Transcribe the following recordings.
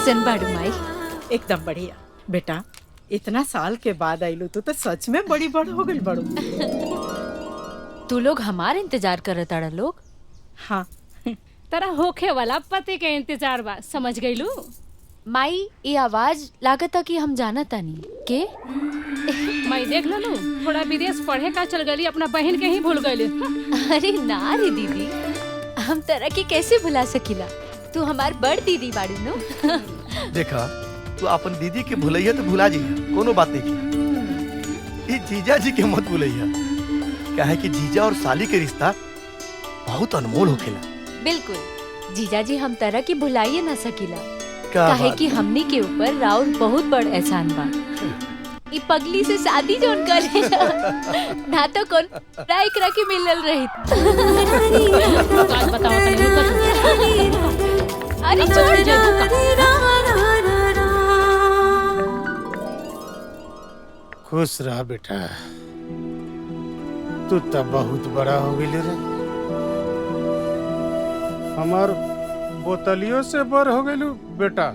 कैसन बाड़ू माई? एकदम बढ़िया बेटा। इतना साल के बाद आइलू तू तो सच में बड़ी बड़ हो गई बड़ू। तू लोग हमार इंतजार करत आड़ा लोग। हाँ तरह होखे वाला पति के इंतजार बा, समझ गईलू? माई ये आवाज लागता कि हम जाना तानी के। मैं देख लू थोड़ा विदेश पढ़े का चल गई, अपना बहन के ही भूल गई। अरे ना रे दीदी, हम तरह के कैसे भुला सकीला? तू हमार बड़ दीदी बाड़ू नो। देखा तू अपन दीदी के भूलैया तो भुला जी, कोनो बात नहीं। ये जीजा जी के मत भूलैया, काहे कि जीजा और साली के रिश्ता बहुत अनमोल होखेला। बिल्कुल जीजा जी, हम तरह की भुलाइए ना सकीला, का काहे बात? कि हमनी के ऊपर राउर बहुत बड़ एहसान बा। ई पगली से शादी जोन करे ना तो कौन राय करा के मिलल रही। बात बताओ तनी, रुको तू। अरे छोड़ जा। खुश रहा बेटा, तू तब बहुत बड़ा हो गई रे। हमार बोतलियों से बड़ हो गई बेटा।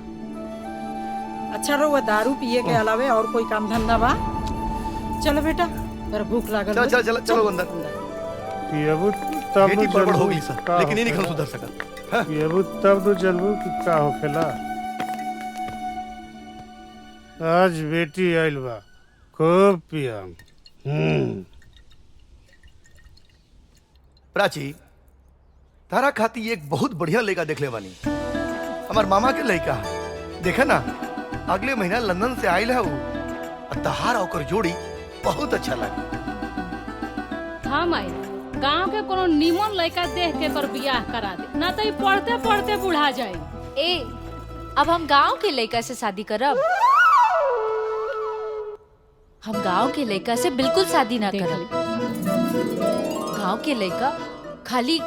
अच्छा रहुआ दारू पिए के अलावे और कोई काम धंधा बा? चलो बेटा, तेरा भूख लागल चलो बा। चलो चलो चलो अंदर। पियबू तब बेटी तू बड़बड़ हो जनबू गई सर, का लेकिन ये नहीं होखेला। सुधर सका। पियबू तब तू जनबू कि का होखेला। आज बेटी आइल बा, खूब पियम। प्राची, तारा खाती एक बहुत बढ़िया लड़का देख ले बानी, हमार मामा के लड़का है। देखा ना अगले महीना लंदन से आयल है वो, और तहार ओकर जोड़ी बहुत अच्छा लगी। हाँ माई, गांव के कोनो नीमन लड़का देख के कर बियाह करा दे, ना तो पढ़ते पढ़ते बुढ़ा जाए। ए, अब हम गांव के लड़का से शादी करब? हम गांव के लड़का से बिल्कुल शादी ना करब। गांव के लड़का खाली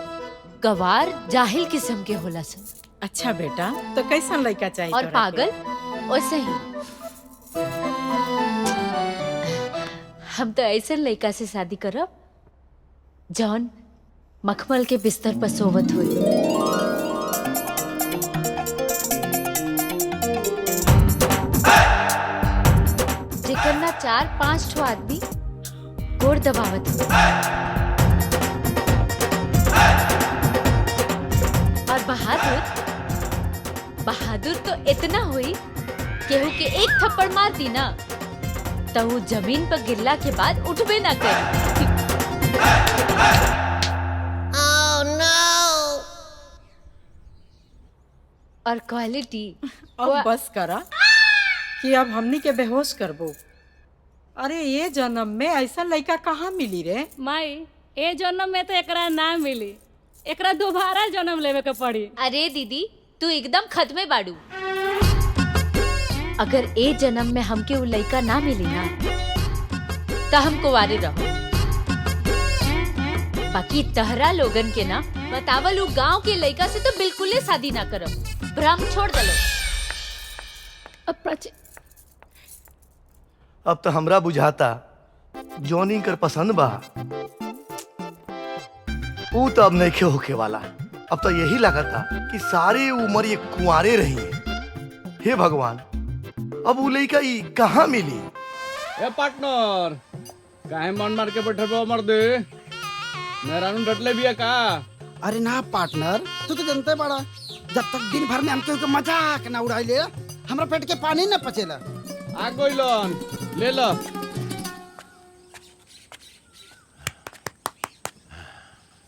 गवार जाहिल किस्म के होला सन। अच्छा बेटा, तो कैसा लड़का चाहिए और तोरा पागल वैसे ही। हम तो ऐसे लड़का से शादी करब जौन मखमल के बिस्तर पर सोवत हुई। जेकर ना 4-5 ठो आदमी गोड़ दबावत हुई। और बहादुर तो इतना हुई केहू के एक थप्पड़ मार दी ना तो वो जमीन पर गिरला के बाद उठबे ना करे। और क्वालिटी अब बस करा कि अब हमनी के बेहोश करबो। अरे ये जन्म में ऐसा लड़का कहाँ मिली रे? माई, ए जन्म में तो एकरा ना मिली, एकरा दोबारा जन्म लेवे के पड़ी। अरे दीदी, तू एकदम खत्मे बाड़ू। अगर ए जन्म में हमके वो लड़का ना मिली ना तो हम कुंवारे रहो। बाकी तहरा लोगन के ना बतावल उ गांव के लड़का से तो बिल्कुल ही शादी ना करब। भ्रम छोड़ दलो। अब तो हमरा बुझाता जॉनी कर पसंद बा, वो तो अब नहीं होके वाला। अब तो यही लगता कि सारी उम्र ये कुंवारे रही है। हे भगवान, अब वो लड़का ये कहाँ मिली? ए पार्टनर, काहे मन मार के बैठे बा मर्दे? मेरा नु डटले बिया का? अरे ना पार्टनर, तू तो जानते बड़ा, जब तक दिन भर में हमके मजाक ना उड़ाइले हमरा पेट के पानी ना पचेला। आ गइलन, ले लो।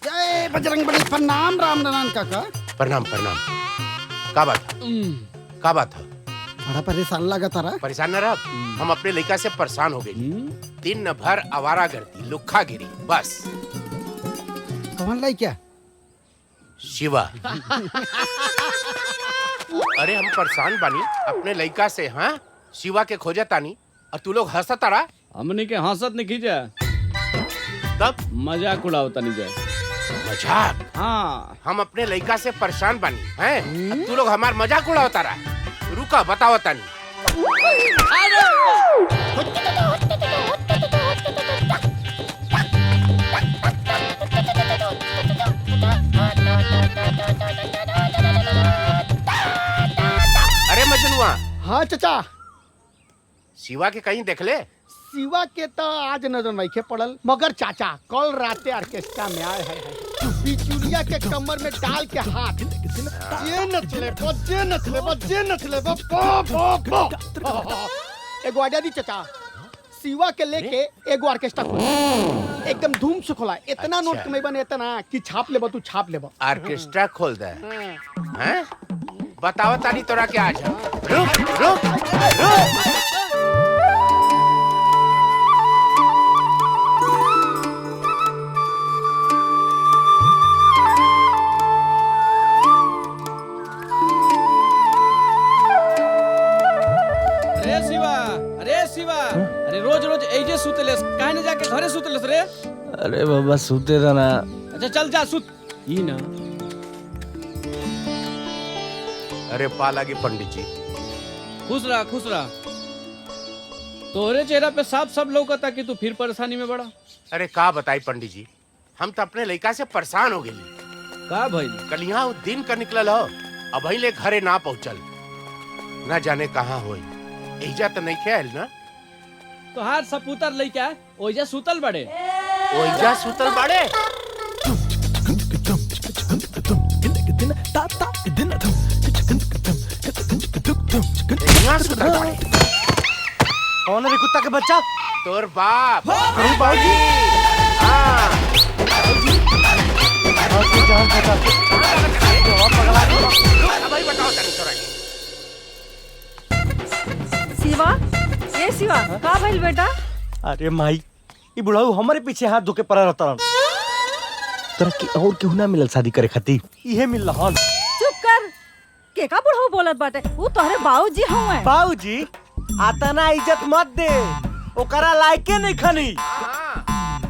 जय बजरंगबली। प्रणाम राम नारायण काका। प्रणाम प्रणाम। का बात का बात है? बड़ा परेशान लगा तारा। परेशान न रह, हम अपने लड़का से परेशान हो गए। दिन भर आवारागर्दी, लुक्खा गिरी, बस। कौन लाई क्या? शिवा। अरे हम परेशान बानी अपने लड़का से। हाँ, शिवा के खोजे तानी और तू लोग हंसत तारा। हमनी के हंसत नहीं खींचा, तब मजाक उड़ावता नहीं जाए। मजाक? हाँ, हम अपने लड़का से परेशान बानी हैं, अब तू लोग हमार मजाक उड़ाव तारा। रुका बताओ तानी। अरे मजनू, हुआ? हाँ चाचा, शिवा के कहीं देख ले? शिवा के तो आज नजर नहीं पड़ल, मगर चाचा कल राते ऑर्केस्ट्रा में आए हैं बिचुलिया के कमर में डाल के हाथ जे नचले एगो आइडिया दी चाचा, शिवा के लेके एगो ऑर्केस्ट्रा खोला, एकदम धूम से खोला, इतना नोट कमाई बने इतना कि छाप लेबो, तू छाप लेबो। ऑर्केस्ट्रा खोल दे हैं? बताओ तानी तोरा के आज। रुक रुक रुक। अरे रोज रोज एजे सुतलेस, काहे न जाके घरे सुतलेस रे? अरे बाबा सुते था ना। अच्छा चल जा सुत। ई ना। अरे पा लागी पंडित जी। खुश रहा खुश रहा। तोहरे चेहरा पे साफ सब लौकता कि तू फिर परेशानी में बड़ा। अरे का बताई पंडित जी, हम तो अपने लड़का से परेशान हो गए। का भाई? कल यहाँ दिन का निकलल हो, अब ले घरे ना पहुँचल, ना जाने कहाँ होई। एजा तो नहीं खेल ना? तो हार सपूतर लइका ओइजा सुतल बड़े। ओइजा सुतल बड़े? यहाँ सुतल बड़े? कौन है रे कुत्ता के बच्चा? तोर बाप। बाबूजी। हाँ। भाई बताओ तनी तोरा के। शिवा, ये शिवा, का भइल बेटा? अरे माई, ये बुढ़ाऊ हमारे पीछे हाथ धोके पड़ा रहता रन। तोरा की और केहू ना मिलल शादी करे खातिर, इहे मिल हन। चुप कर, के का बुढ़ऊ बोलत बाटे? वो तोहरे बाबूजी हवे। बाबूजी, आता ना इज्जत मत दे, ओकरा लायके नहीं खनी।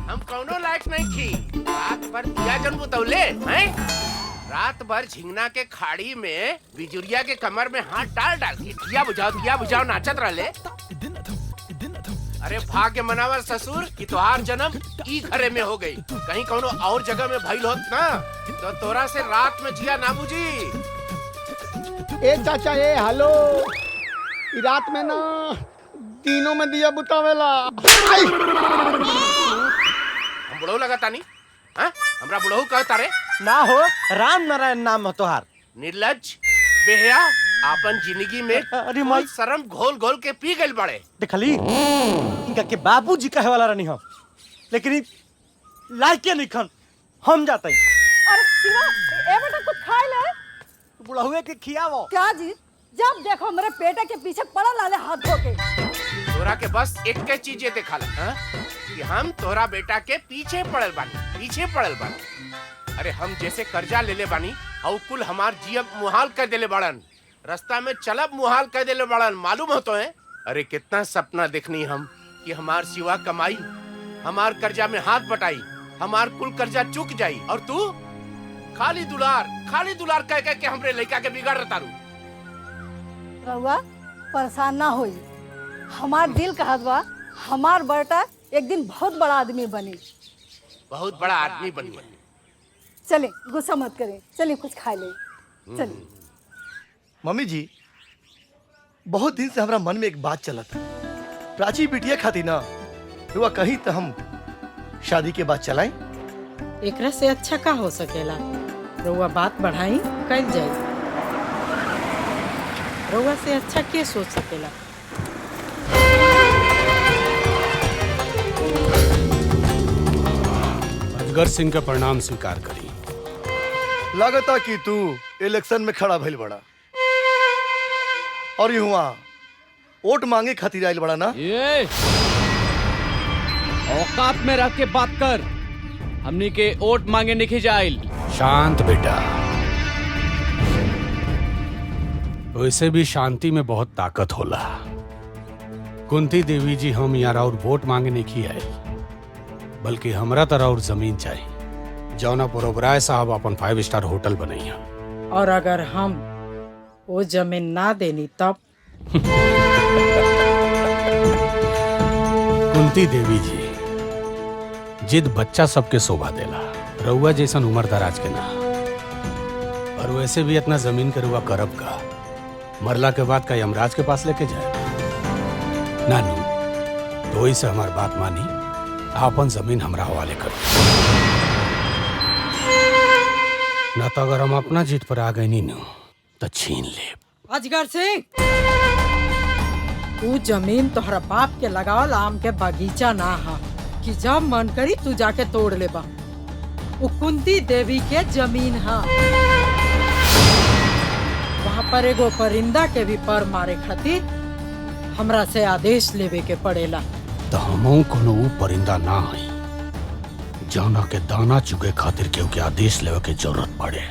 हम कौनो लायक नहीं थी। रात भर दिया जन बुतौले हैं? रात भर झिंगना के खाड़ी में बिजुरिया के कमर में हाथ डाल डाल के दिया बुझाओ नाचत रहले। अरे भाग्य मनावा ससुर कि तोहार जन्म ई घरे में हो गई। कहीं कोनो और जगह में भइल होत ना तो तोरा से रात में जिया ना बुझी। ए चाचा, ए हेलो, ई रात में ना दिनों में दिया बुतावेला। हम बुढ़ऊ लगता नहीं? हाँ? हमरा बुढ़ऊ कहता रे? ना हो, राम नारायण नाम हो तोहार। निर्लज बेहया, आपन जिंदगी में अरे माई, शर्म घोल घोल के पी गइल बड़े। देखली इनका के बाबूजी कहे वाला रहनी हो, लेकिन लायके नहीं खन। हम जाते हैं। अरे शिवा, ए बेटा कुछ खा ले। बुढ़ाऊ के खियावो। क्या जी, जब देखो मेरे पेटे के पीछे पड़ा लाले हाथ धो के। तोरा के बस एक के चीजें दिखा ला कि हम तोरा बेटा के पीछे पड़ल बानी। अरे हम जैसे कर्जा ले ले बानी और कुल हमार जियब मुहाल कर देले बाड़न, रास्ता में चलब मुहाल कर देले बाड़न, मालूम हो तो है? अरे कितना सपना देखनी हम कि हमार सिवा कमाई, हमार कर्जा में हाथ बटाई, हमार कुल कर्जा चुक जाई, और तू खाली दुलार कह कह के हमरे लड़का के बिगाड़ रहा रू। रहुआ परेशान ना होई, हमार दिल कहत बा हमार बेटा एक दिन बहुत बड़ा आदमी बनी। बहुत बड़ा आदमी बनी। चले, गुस्सा मत करें, चलिए कुछ खा ले। चलिए। मम्मी जी, बहुत दिन से हमारा मन में एक बात चला था। प्राची बिटिया खाती ना हुआ कहीं तो हम शादी के बाद चलाएं। एकरा से अच्छा का हो सकेला? रउआ बात बढ़ाई कल जाए। रउआ से अच्छा के सोच सकेला? अजगर सिंह का परिणाम स्वीकार करी। लागता कि तू इलेक्शन में खड़ा भइल बड़ा और युवा वोट मांगे खातिर आइल बड़ा ना? ये औकात में रख के बात कर। हमनी के वोट मांगे नहीं जाइल। शांत बेटा, वैसे भी शांति में बहुत ताकत होला। कुंती देवी जी, हम यहाँ और वोट मांगे नहीं आए, बल्कि हमरा तरह और जमीन चाहिए जौना पर ओबराय साहब अपन 5 स्टार होटल बनैया। और अगर हम वो जमीन ना देनी तब? कुंती देवी जी, जिद बच्चा सबके शोभा देला, रउआ जैसन उम्र दराज के ना। और वैसे भी इतना जमीन के रुआ करब का, मरला के बाद का यमराज के पास लेके जाए? नानू, तो ही से हमार बात मानी, आपन जमीन हमरा हवाले कर। न तो अगर हम अपना जीत पर आ गए नी तो छीन ले। अजगर सिंह, तू जमीन तोहरा बाप के लगावल आम के बगीचा ना हा कि जब मन करी तू जाके तोड़ लेबा। वो कुंती देवी के जमीन हा। वहाँ पर एगो परिंदा के भी पर मारे खातिर हमरा से आदेश लेवे के पड़ेला। तो हमहू कोनो ऊ परिंदा ना हई जौना के दाना चुगे खातिर केहू के आदेश लेवे के जरूरत पड़े,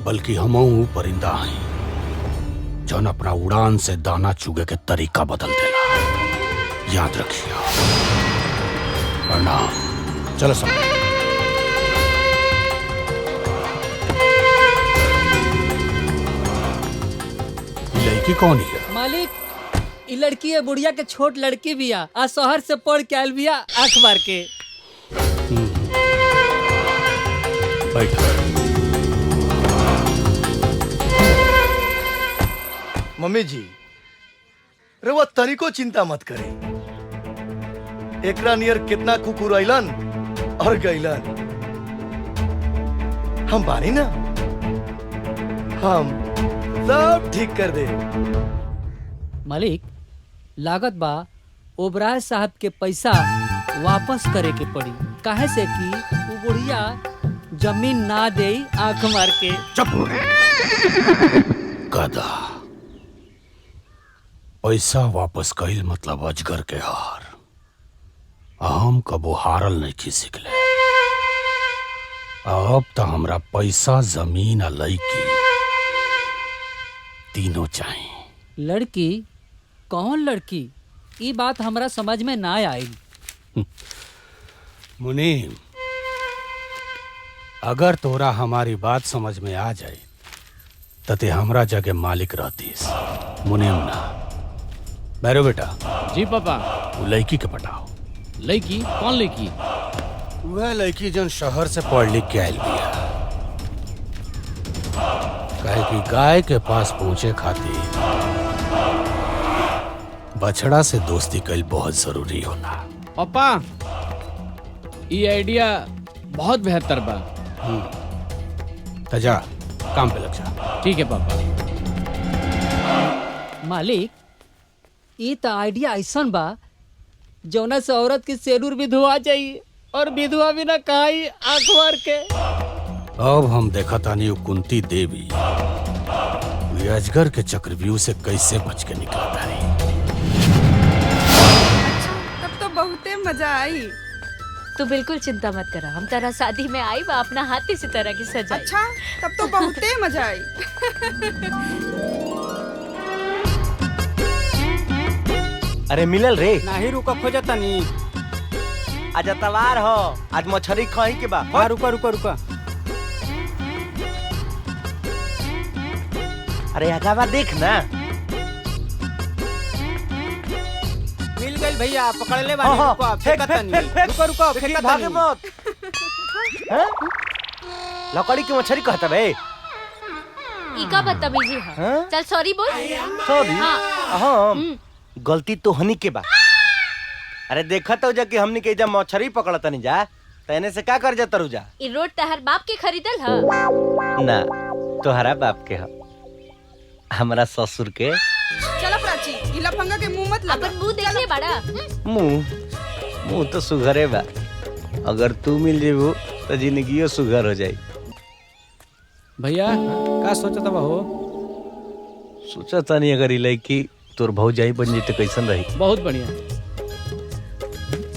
बल्कि हमहू ऊ परिंदा हई जौन अपना उड़ान से दाना चुगे के तरीका बदल देला। याद रखिए। प्रणाम। चलो सब। लड़की कौन है? मालिक, ई लड़की है बुढ़िया के छोट लड़की बिया आ शहर से पढ़ के आयल बिया आंख मार के। बैठ। मम्मी जी, रवा तनिको चिंता मत करे। एकरा नियर कितना कुकुर अइलन और गइलन। हम बानी ना, हम सब ठीक कर दे। मालिक, लागत बा ओबराय साहब के पैसा वापस करे के पड़ी, काहे से कि वो बुढ़िया जमीन ना दे आंख मार के। गधा, पैसा वापस कईल मतलब अजगर के हार। हम कबो हारल नहीं की सिखले। अब तो हमरा पैसा, जमीन आ लड़की तीनों चाहिए। लड़की? कौन लड़की? ये बात हमरा समझ में ना आई। मुनीम, अगर तोरा हमारी बात समझ में आ जाए तते हमरा जगह मालिक रहतीस। मुनीम ना। बैरो बेटा। जी पापा। वो लड़की के पटाओ। लड़की? कौन लड़की? वह लड़की जो शहर से पढ़ लिख के आयल बिया। काहे कि गाय के पास पहुंचे खातिर बछड़ा से दोस्ती कईल बहुत जरूरी होला। पापा, ये आइडिया बहुत बेहतर बा। तो जा, काम पे लग जा। ठीक है पापा। मालिक, ये तो आइडिया ऐसा बा जौना से औरत की सेलूर भी धुआ जाई और विधवा भी ना कहाई आंख मार के। अब हम देखा तानी वो कुंती देवी वे अजगर के चक्रव्यूह से कैसे बच के निकला तारी। तब तो बहुते मजा आई। तू बिल्कुल चिंता मत करा, हम तेरा शादी में आई बा अपना हाथ इसी तरह की सजाई। अच्छा, तब तो बहुते मजा आई। अरे मिलल रे? नाही रुका, खोजा तनी। आज तवार हो, आज मछरी खाई के बा। हाँ, रुका रुका रुका। अरे आगावा देख ना। मिल गई भैया, पकड़ ले बानी। रुको, फेंका तनी। रुको रुको, फेंका भागे तनी। मत। हैं? लकड़ी की मछली कहता बे? इका बदतमीजी है। चल सॉरी बोल। सॉरी? हाँ। हाँ, गलती तो हनी के बा। अरे देखा तो जा कि हमनी के जब मछली पकड़ता नहीं जा तने से का कर जाता रुजा। ई रोड तहर बाप के खरीदल ह? ना, तोहरा बाप के ह, हमरा ससुर के। चला प्राची, ई लफंगा के मुंह मत लगा। अपन मुंह देख ले बड़ा। मुंह तो सुघरे बा। अगर तू मिल जेबू तो जिंदगियो सुघर हो जाई। भैया, का सोचता बा हो? सोचा नहीं अगर लड़की तोर भौजाई बन जाई तो कैसन रही। बहुत बढ़िया।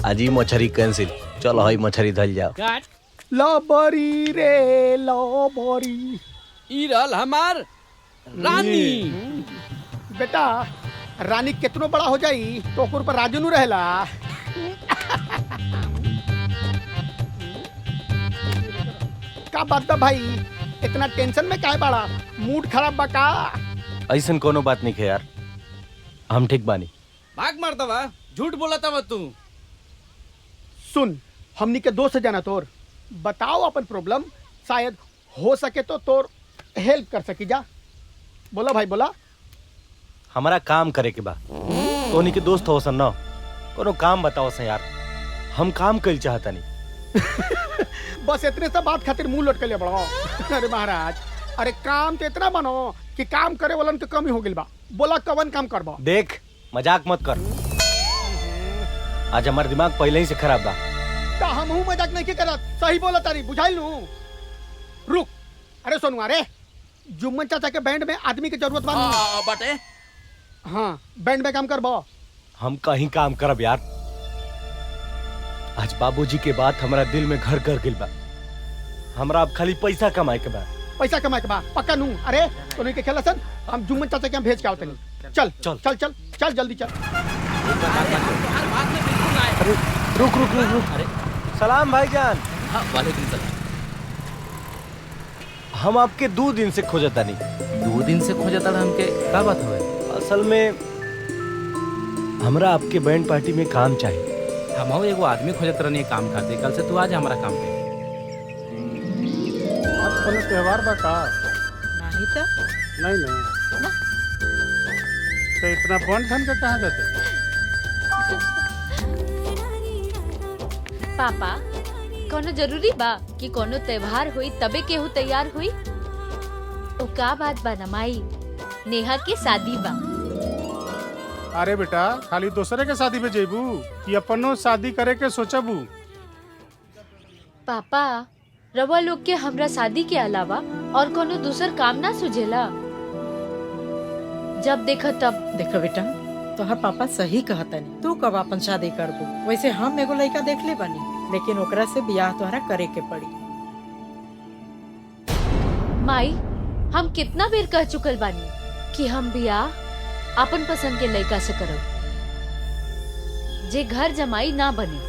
आज ही मछली कैंसिल। चलो हई मछली धल जाओ। काट। लबरी रे लबरी। ई रहल हमार रानी। बेटा, रानी कितनो बड़ा हो जाई तो ओकर पर राजू नु रहेला। का बात बा भाई, इतना टेंशन में काहे बाड़ा? मूड खराब बा का? ऐसन कोनो बात नहीं है यार, हम ठीक बानी। भाग मारता बा, झूठ बोलता बा तू। सुन, हमनी के दोस्त जाना तोर, बताओ अपन प्रॉब्लम, शायद हो सके तो तोर हेल्प कर सकी। जा बोला भाई बोला। हमारा काम करे के बा। तोनी के दोस्त हो सन ना, कोनो काम बताओ सन यार, हम काम कइल चाहता नहीं। बस इतने सा बात खातिर मुंह लटके ले बड़ो। अरे महाराज, अरे काम तो इतना बनो कि काम करे वालन के कमी हो गइल बा। बोला कवन काम करबो? देख मजाक मत कर, आज हमार दिमाग पहले ही से खराब बा। ता हम मजाक नहीं के करत, सही बोला तारी, बुझाइल नु। रुक, अरे सोनू, अरे जुम्मन चाचा के बैंड में आदमी की जरूरत बा। बाटे हाँ, बैंड में काम करबो। हम कहीं काम करब यार। आज बाबूजी के बात हमारा दिल में घर कर गिल बा। हमरा अब खाली पैसा कमाए के बा। पैसा कमाए के बा पक्का नू। अरे तोनी के खेला सन, हम जुम्मन चाचा के हम भेज के आवतनी। चल चल चल चल चल जल्दी चल। अरे रुक रुक रुक रुक। अरे सलाम भाईजान। हाँ, वालेकुम सलाम। हम आपके 2 दिन से खोजता नहीं। 2 दिन से खोजता हमके, का बात हुए? असल में हमरा आपके बैंड पार्टी में काम चाहिए। हम एगो आदमी खोजत रहनी काम खाते, कल से तू आज हमारा काम पे। आज कोनो त्योहार बा का? नहीं तो नहीं नहीं तो इतना बन ठन के कहाँ जाते? पापा कोनो जरूरी बा कि कोनो त्योहार हुई तबे केहू तैयार हुई? ओ का बात बा ना माई, नेहा के शादी बा। अरे बेटा, खाली दूसरे के शादी पे जेबू कि अपनो शादी करे के सोचबू? पापा रवा लोग के हमरा शादी के अलावा और कोनो दूसर काम ना सुझेला? जब देखो तब। देखो बेटा, तोहर पापा सही कहता नहीं। तू कब अपन शादी करबू? वैसे हम एगो लड़का देख ले बानी, लेकिन ओकरा से बियाह तोहरा करे के पड़ी। माई हम कितना बेर कह चुकल बानी कि हम बियाह अपन पसंद के लड़का से करब, जे घर जमाई ना बने।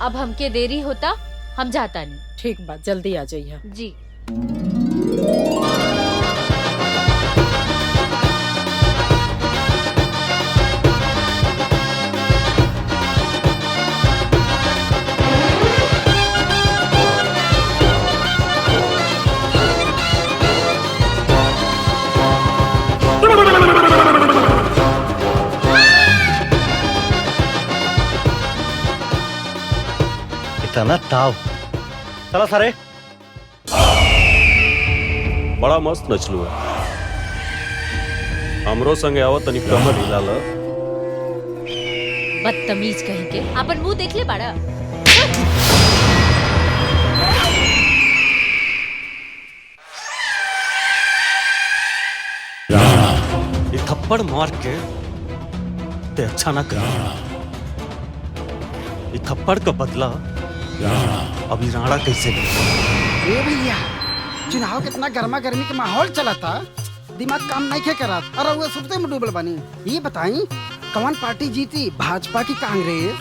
अब हमके देरी होता, हम जाता नहीं। ठीक बात, जल्दी आ जाइए जी। इतना ताव। चला सारे। बड़ा मस्त नचलू है। हमरो संगे आवत तनी कमर हिला ल। बदतमीज कहीं के, अपन मुंह देख ले बाड़ा। ये थप्पड़ मार के ते अच्छा ना कर। ये थप्पड़ का बदला अभी राणा कैसे ले? ए भैया, चुनाव कितना गर्मा गर्मी के माहौल चला था, दिमाग काम नहीं के करा। अरे वो सुबह में डूबल बनी। ये बताई कौन पार्टी जीती, भाजपा की कांग्रेस?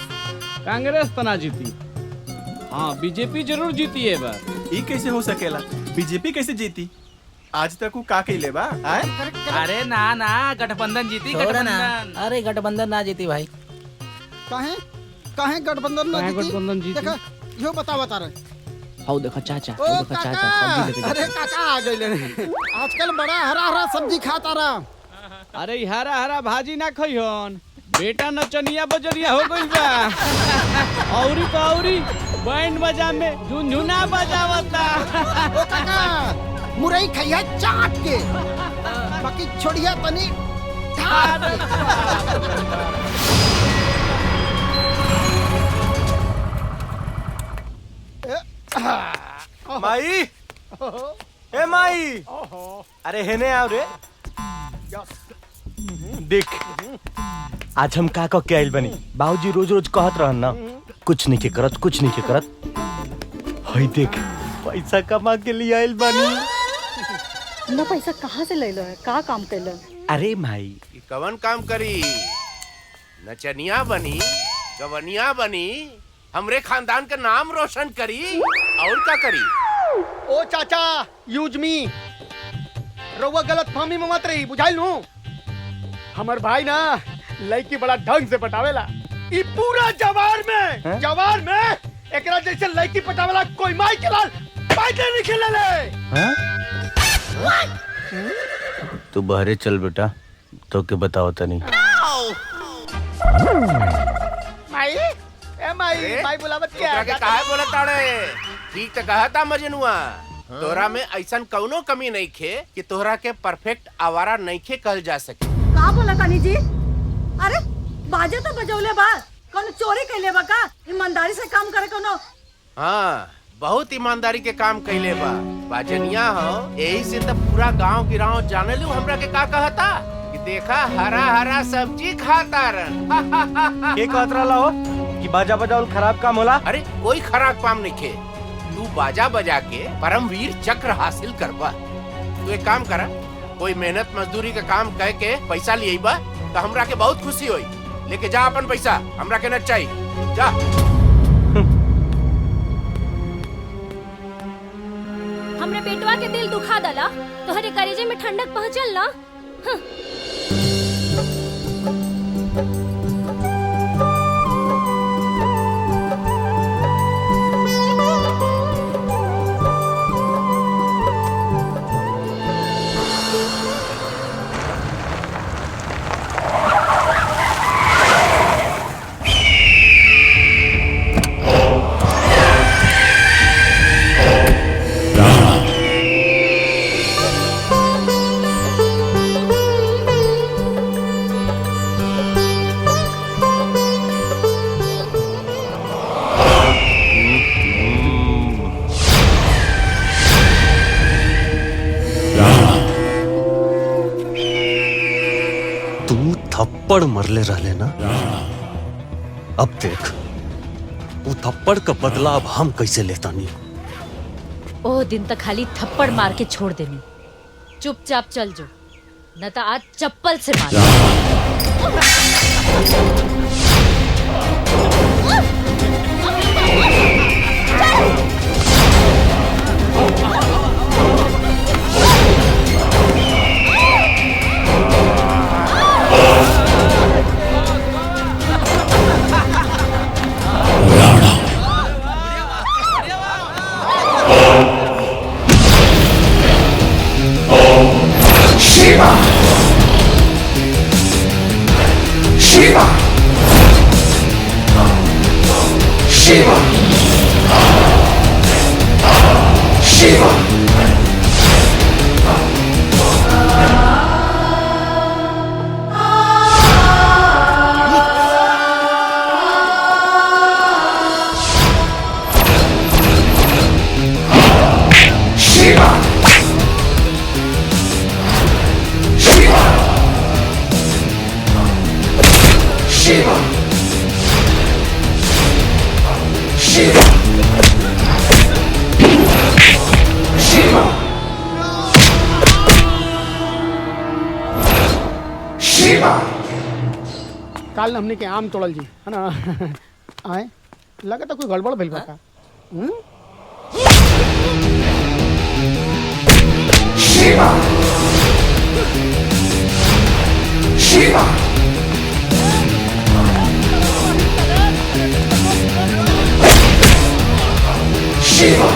कांग्रेस तो ना जीती। हाँ, बीजेपी जरूर जीती है बार। ये कैसे हो सकेला? बीजेपी कैसे जीती? आज तक वो का कैले बा? अरे ना ना, गठबंधन जीती। गठबंधन। अरे गठबंधन ना जीती भाई। काहे काहे गठबंधन ना जीती? गठबंधन जीती? देखा यो बता रहे। हाउ देखा चाचा, ओ देखा चाचा सब्जी लेके अरे काका आ गए। आजकल बड़ा हरा हरा सब्जी खाता रहा। अरे हरा हरा भाजी ना खइहन, बेटा नचनिया बजरिया हो गइल बा। औरी तो औरी बैंड बजा में झुनझुना बजावता। ओ काका, मुरई खइया चाट के, बाकी छोड़िया तनी ठाट के। माई, ए माई, अरे हेने आओ रे। देख आज हम का के आइल बनी। बाबूजी रोज रोज कहत रहन ना, कुछ नहीं के करत, कुछ नहीं के करत। हई देख पैसा कमा के लिए आइल बनी। ना पैसा कहाँ से ले लो है? का काम कर लो? अरे माई, कवन काम करी? नचनिया बनी, गवनिया बनी, हमरे खानदान का नाम रोशन करी, और क्या करी? ओ चाचा, यूज मी। रउआ गलत फहमी में मत रही, बुझाइल नू। हमर भाई ना लड़की बड़ा ढंग से पटावेला। ई पूरा जवार में एकरा जैसे लड़की पटावेला कोई माई के लाल पैदा नहीं खेलेले। तू बहरे चल बेटा, तो के बताओ तनी। माई ए माई माई बुलावत क्या तोरा के काहे बोलत ताड़े? ठीक तो कहता मजनुआ, तोरा में ऐसन कौनो कमी नहीं खे कि तोहरा के परफेक्ट आवारा नहीं खे कहल जा सके। का बोला तानी जी? अरे बाजे तो बजौले बा, कौन चोरी कैले बा का? ईमानदारी से काम करे कोनो। हाँ, बहुत ईमानदारी के काम कैले बा। बाजनिया हो, यही से तो पूरा गांव गिराव जाने लू हमरा के का कहता कि देखा हरा हरा सब्जी खाता रन। के कहत रहला हो कि बाजा बजावल खराब काम होला? अरे कोई खराब काम नहीं खे, तू बाजा बजा के परमवीर चक्र हासिल करबा। तू एक काम करा, कोई मेहनत मजदूरी का काम कह के पैसा लिए बा तो हमरा के बहुत खुशी होई। लेके जा अपन पैसा, हमरा के न चाहिए, जा। हमरे बेटवा के दिल दुखा दला, तोहरे कलेजे में ठंडक पहुंचल ना। थप्पड़ मरले रहले ना, अब देख वो थप्पड़ का बदला अब हम कैसे लेता नहीं। ओ दिन तक खाली थप्पड़ मार के छोड़ देनी, चुपचाप चल जो, न तो आज चप्पल से मार। Shiva! Shiva! Shiva! Shiva! Shiva! Shiva! Shiva! Shiva! Shiva! काल हमने के आम तोड़ल जी है ना। आए लगा तो कोई गड़बड़ भइल बा का। Shiva! Shiva! Shiva!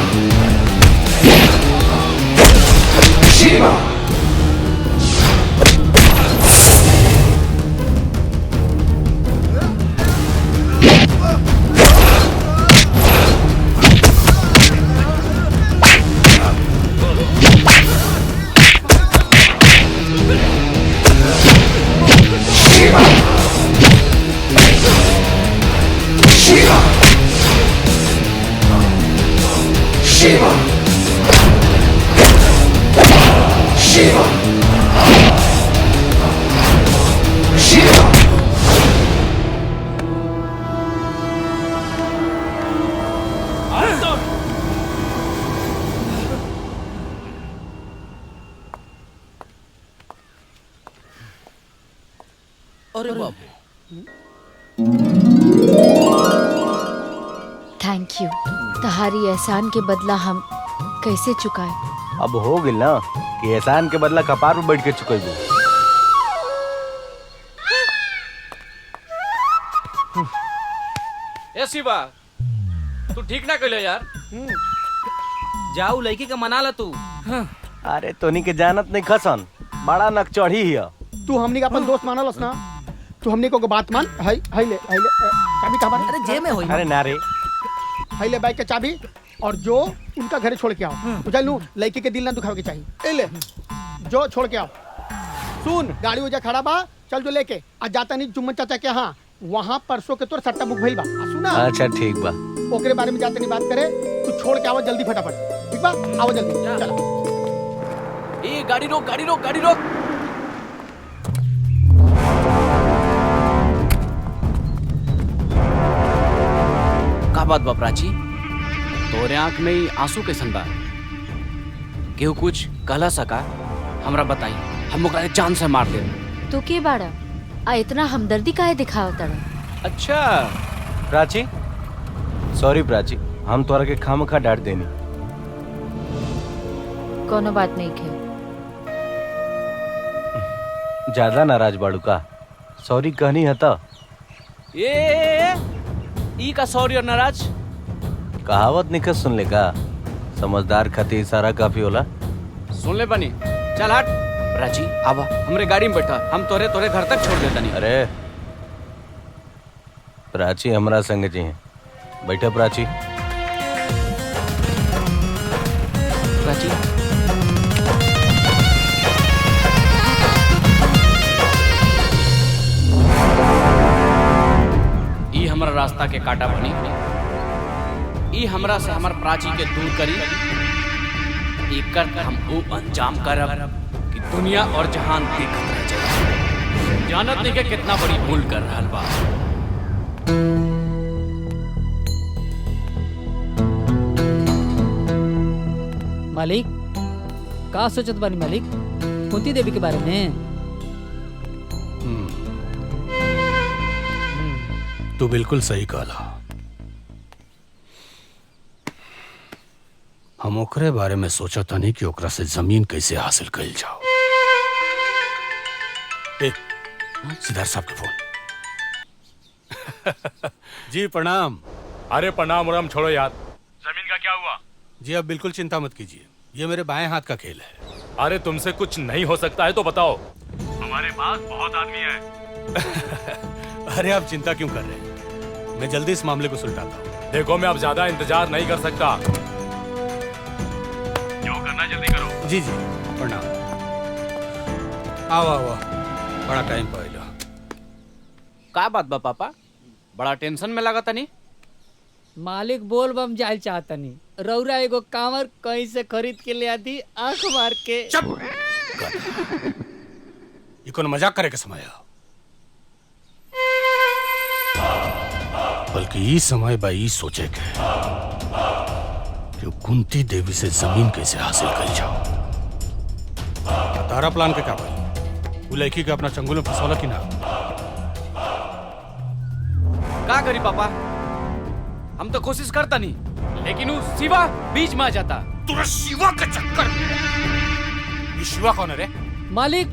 Shiva! Shiva! Shiva! Shiva! अरे बाप, थैंक यू। तुम्हारी एहसान के बदला हम कैसे चुकाए? अब हो गई ना कि एहसान के बदला कपार पे बैठ के चुकेबू। ए शिवा, तू ठीक ना कइले यार। जाऊ लड़की के मना ला तू। अरे तोनी के जानत नहीं खसन, बड़ा नकचढ़ी हिया। तू हमनी का अपन दोस्त मानलस ना, तू हमनी को बात मान। हाय हाय ले चाबी कहाँ बानी? अरे जेब में होई। अरे ना रे। हाय ले बाइक का चाबी और जो उनका घरे छोड़ के आओ। बुझल नू, लड़की के दिल ना दुखावे के चाहिए। ए ले जो छोड़ के आओ। सुन, गाड़ी उजा खड़ा बा, चल जो लेके आज जाता नहीं जुम्मन चाचा के यहाँ, वहाँ परसों के तोर सट्टा बुक भइल बा। सुना? अच्छा ठीक बा। ओकरे बारे में जाते नहीं बात करे, तू छोड़ के आओ जल्दी फटाफट। ठीक बा, आओ जल्दी। चलो। ए गाड़ी रोक, गाड़ी रोक, गाड़ी रोक। का बात बा प्राची? तोरे आंख में ही आंसू कैसन बा? केहू कुछ कहला सका? हमरा बताई, हम ओकरा के जान से मार दे। तो के बाड़ा आ इतना हमदर्दी काहे दिखावत तड़ा? अच्छा प्राची, सॉरी प्राची, हम तोरा के खामखा डांट देनी। कोनो बात नहीं खे। ज्यादा नाराज बाड़ू का? सॉरी कहनी है तो? ई का सॉरी और नाराज? कहावत निकल सुन ले का, समझदार खातिर इशारा काफी होला। सुन ले बनी, चल हट। प्राची आवा, हमरे गाड़ी में बैठा, हम तोरे घर तक छोड़ देता नहीं। अरे प्राची हमरा संग जी हैं, बैठा प्राची। प्राची ई हमरा रास्ता के काटा बनी, ई हमरा से हमर प्राची के दूर करी। एकर हम वो अंजाम करब कि दुनिया और जहान देखत रह जाए। जानत नहीं के कितना बड़ी भूल कर रहल बा। मालिक का सोचत बानी मालिक कुंती देवी के बारे में? तू बिल्कुल सही कहला। हम ओकरे बारे में सोचा था नहीं कि ओकरा से जमीन कैसे हासिल कर जाओ। सिद्धार्थ साहब के फोन। जी प्रणाम। अरे प्रणाम उराम छोड़ो यार। जमीन का क्या हुआ? जी आप बिल्कुल चिंता मत कीजिए, ये मेरे बाएं हाथ का खेल है। अरे तुमसे कुछ नहीं हो सकता है तो बताओ। हमारे पास बहुत आदमी है। अरे आप चिंता क्यों कर रहे हैं, मैं जल्दी इस मामले को सुलझाता हूँ। देखो मैं अब ज्यादा इंतजार नहीं कर सकता, जो करना जल्दी करो। जी जी प्रणाम। आओ आओ आओ, बड़ा टाइम पाइला। का बात बा पापा, बड़ा टेंशन में लगा तनी? मालिक बोल बम जाल चाहतनी, रौरा एगो कांवर कहीं से खरीद के ले आती आंख मार के। ये कौन मजाक करे के समय है? बल्कि ये समय बा ई सोचे के कि कुंती देवी से जमीन कैसे हासिल कर जाओ। तारा प्लान के क्या भाई, वो लड़की के अपना चंगुल में फंसौला कि ना? का करी पापा, हम तो कोशिश करता नहीं, लेकिन वो शिवा बीच में आ जाता। तुरा शिवा का चक्कर में। ये शिवा कौन है रे? मालिक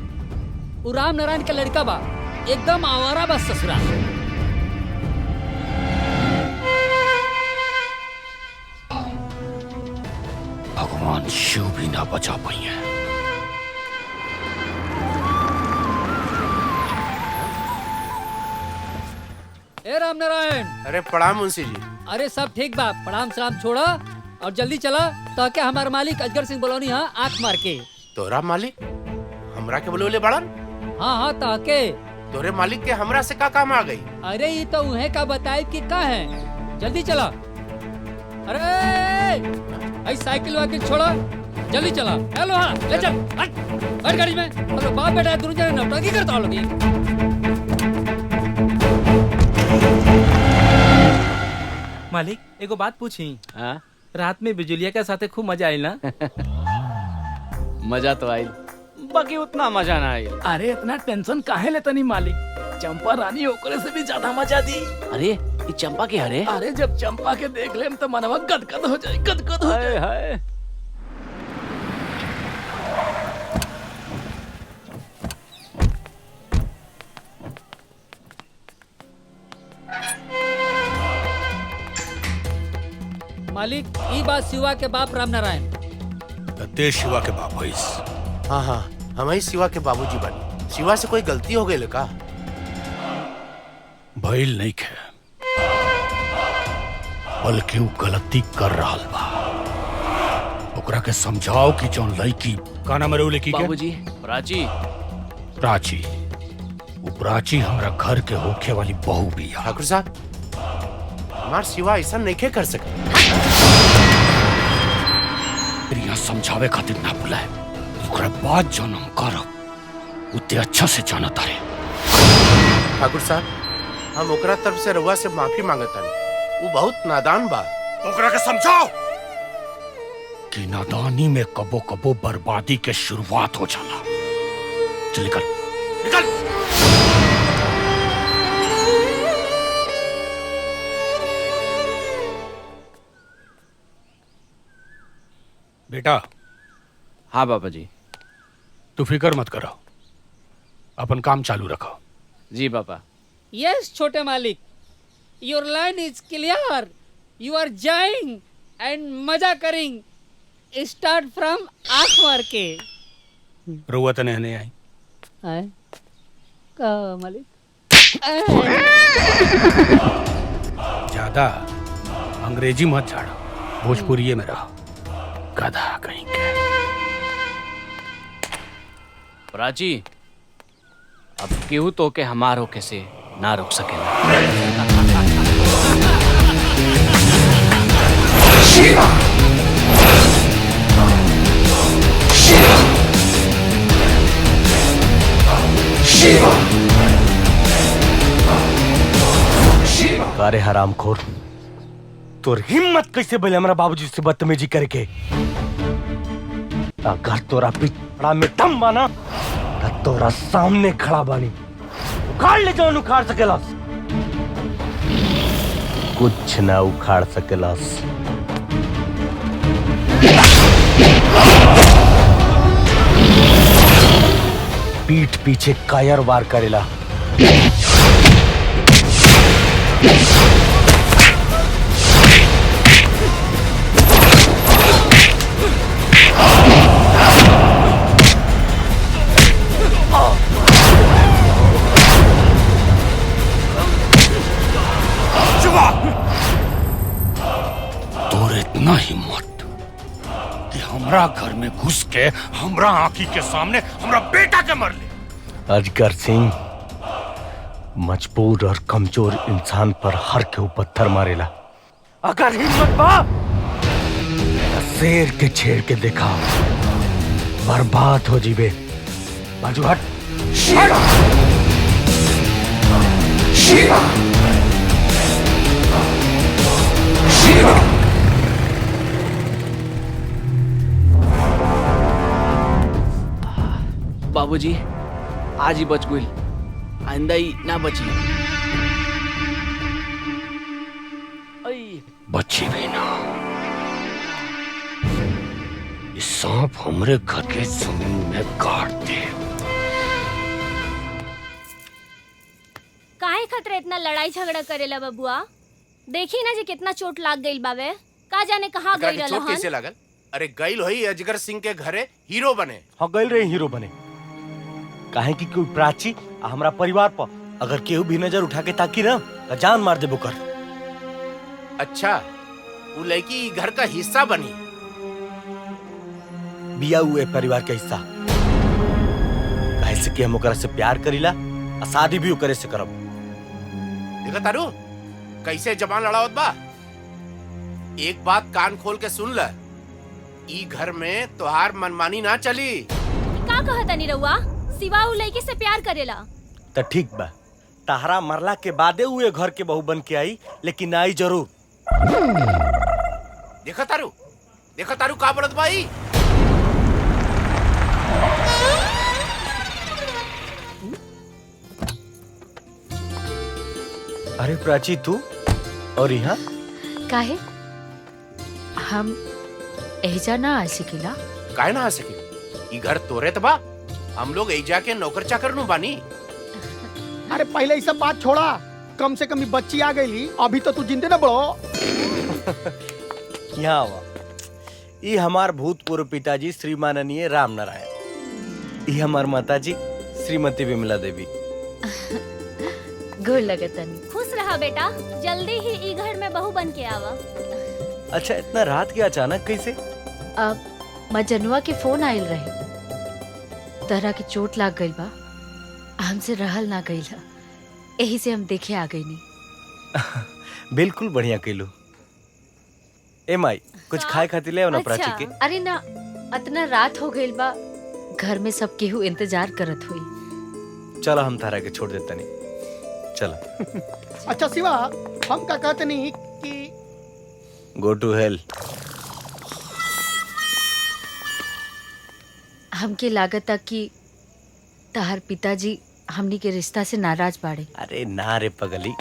वो राम नारायण का लड़का बा, एकदम आवारा बस ससुरा। भगवान शिव भी ना बचा पाई है। ए राम नारायण। अरे प्रणाम मुंशी जी। अरे सब ठीक बा, प्रणाम सलाम छोड़ा और जल्दी चला ताकि हमारे मालिक अजगर सिंह बलौनी हाँ आंख मार के। तोरा मालिक हमरा के बोले बड़न? हाँ हाँ ताके। तोरे मालिक के हमरा से का काम आ गई? अरे ये तो उन्हें का बताए कि का है, जल्दी चला। अरे आई साइकिल वाकिल छोड़ा, जल्दी चला। हेलो हाँ ले चल, हट गाड़ी में। अरे बाप बेटा दोनों जने नौटंकी करता हो लोग। मालिक एगो बात पूछी। रात में बिजुलिया के साथे खूब मजा आयल ना? मजा तो आयल, बाकी उतना मजा ना आयल। अरे इतना टेंशन काहे लेता नहीं मालिक, चंपा रानी ओकरे से भी ज्यादा मजा दी। अरे ये चंपा के हरे? अरे जब चंपा के देख ले तो मनवा गदगद हो जाए, गदगद हो जाए। हाय मालिक ई बात शिवा के बाप राम नारायण। तेज शिवा के बाप भैस। हाँ हाँ हमारी शिवा के बाबूजी बनी। शिवा से कोई गलती हो गई का? भइल नहीं खे, बल्कि वो गलती कर रहा बा। ओकरा के समझाओ कि जौन लड़की का नाम है लड़की के? बाबूजी प्राची। प्राची, वो प्राची हमारा घर के होखे वाली बहू भी है। ठाकुर साहब, हमार शिवा ऐसा नहीं के कर सकते। प्रिया समझावे खातिर ना बुलाए, ओकरा बाद जौन हम करब उते अच्छा से जानत तारे। ठाकुर साहब, हम ओकरा तरफ से रउआ से माफी मांगत हन। वो बहुत नादान बा। ओकरा के समझाओ कि नादानी में कबो कबो बर्बादी के शुरुआत हो जाला। चल निकल निकल। बेटा। हाँ बाबा जी। तू फिक्र मत करो, अपन काम चालू रखो। जी पापा। यस छोटे मालिक, your line is clear. You are जाइंग एंड मजा करिंग। स्टार्ट फ्रॉम आंख मार के। रुआ तो नहीं आई आए का मालिक? ज्यादा अंग्रेजी मत झाड़ो, भोजपुरी में रहो, गधा कहीं के। प्राची, अब केहू तो के हमार होके से ना रुक सकेला। शिवा शिवा शिवा शिवा। अरे हरामखोर, तोर हिम्मत कैसे बोले हमरा बाबूजी से बदतमीजी करके? अगर तोरा पिछड़ा में दम बाना तो तोरा सामने खड़ा बानी, उखाड़ ले जौन उखाड़ सकेलास। कुछ ना उखाड़ सकेलास। पीठ पीछे कायर वार करेला। तोर इतना हिम्मत कि हमरा घर में घुस के हमरा आंखी के सामने हमरा बेटा के मर ले। अजगर सिंह मजबूर और कमजोर इंसान पर हर के पत्थर मारेला। अगर हिम्मत बा तो शेर के छेड़ के देखा, बर्बाद हो जीवे। बाजू हट। शिवा शिवा शिवा। बाबूजी, आज ही बच गई, आइंदा ही ना बची। बच्ची भी ना, इस सांप हमरे घर के जमीन में काट दे। काहे खतरे इतना लड़ाई झगड़ा करेला बबुआ? देखी ना जी कितना चोट लाग गई बावे। का जाने कहाँ गई रहल चोट कैसे लागल? अरे गईल होई अजगर सिंह के घरे हीरो बने। हाँ गईल रहे हीरो बने। काहे कि कोई प्राची हमरा परिवार पर अगर केहू भी नजर उठा के ताकी ना तो जान मार देबो कर। अच्छा, वो लड़की घर का हिस्सा बनी? बिया हुए परिवार का हिस्सा। काहे से कि हम ओकरा से प्यार करीला और शादी भी ओकरे से करब। देखा तारू कैसे जबान लड़ावत बा। एक बात कान खोल के सुन ल, ई घर में तोहार मनमानी ना चली। का कहतनी रउआ? सिवा उ लड़की से प्यार करेला। तो ठीक बा, तहरा मरला के बादे हुए घर के बहू बन के आई, लेकिन आई जरूर। देखा तारू का बोलत भाई? अरे प्राची, तू और यहाँ काहे? हम एजा ना आ सकेला? काहे ना आ सके? ई घर तोरे तबा, हम लोग एजा के नौकर चाकर नु बानी। अरे पहले ये सब बात छोड़ा, कम से कम ये बच्ची आ गई, अभी तो तू जिंदे ना बढ़ो। यहाँ आवा। ये हमार भूतपूर्व पिताजी श्री माननीय राम नारायण। ये हमार माता जी श्रीमती विमला देवी। गोर लगतनी। खुश रहा बेटा, जल्दी ही ई घर में बहू बन के आवा। अच्छा इतना रात के अचानक कैसे? अब मजनुआ के फोन आयल रहे, तरह के चोट लाग गई बा, हमसे रहल ना गई, यही से हम देखे आ गई नहीं। बिल्कुल बढ़िया कैलू। ए माई कुछ खाए खातिर ले आओ ना प्राची के। अरे ना, इतना रात हो गई बा, घर में सब केहू इंतजार करत हुई। चलो हम तारा के छोड़ देता नहीं, चलो। अच्छा शिवा, हम का कहते नहीं कि गो टू हेल। हमके लागत था कि तहार पिताजी हमनी के रिश्ता से नाराज बाड़े। अरे ना रे पगली,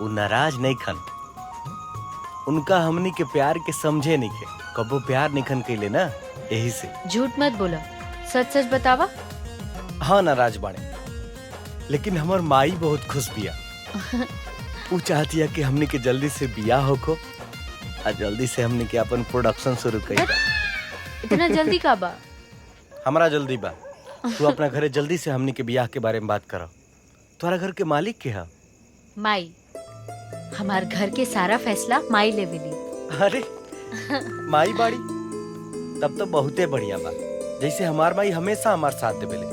वो नाराज नहीं खन, उनका हमनी के प्यार के समझे नहीं के, कबो प्यार नहीं खन के ले ना, यही से। झूठ मत बोला, सच सच बतावा। हाँ नाराज बाड़े, लेकिन हमार माई बहुत खुश बिया। वो चाहती है कि हमनी के जल्दी से बियाह होको और जल्दी से हमनी के अपन प्रोडक्शन शुरू करी। इतना जल्दी का बा? हमारा जल्दी बा, तू अपना घरे जल्दी से हमनी के बियाह के बारे में बात करो। तुम्हारा घर के मालिक के है? माई, हमार घर के सारा फैसला माई लेवेली। अरे माई बाड़ी, तब तो बहुते बढ़िया बा। जैसे हमार माई हमेशा हमार साथ देवेले,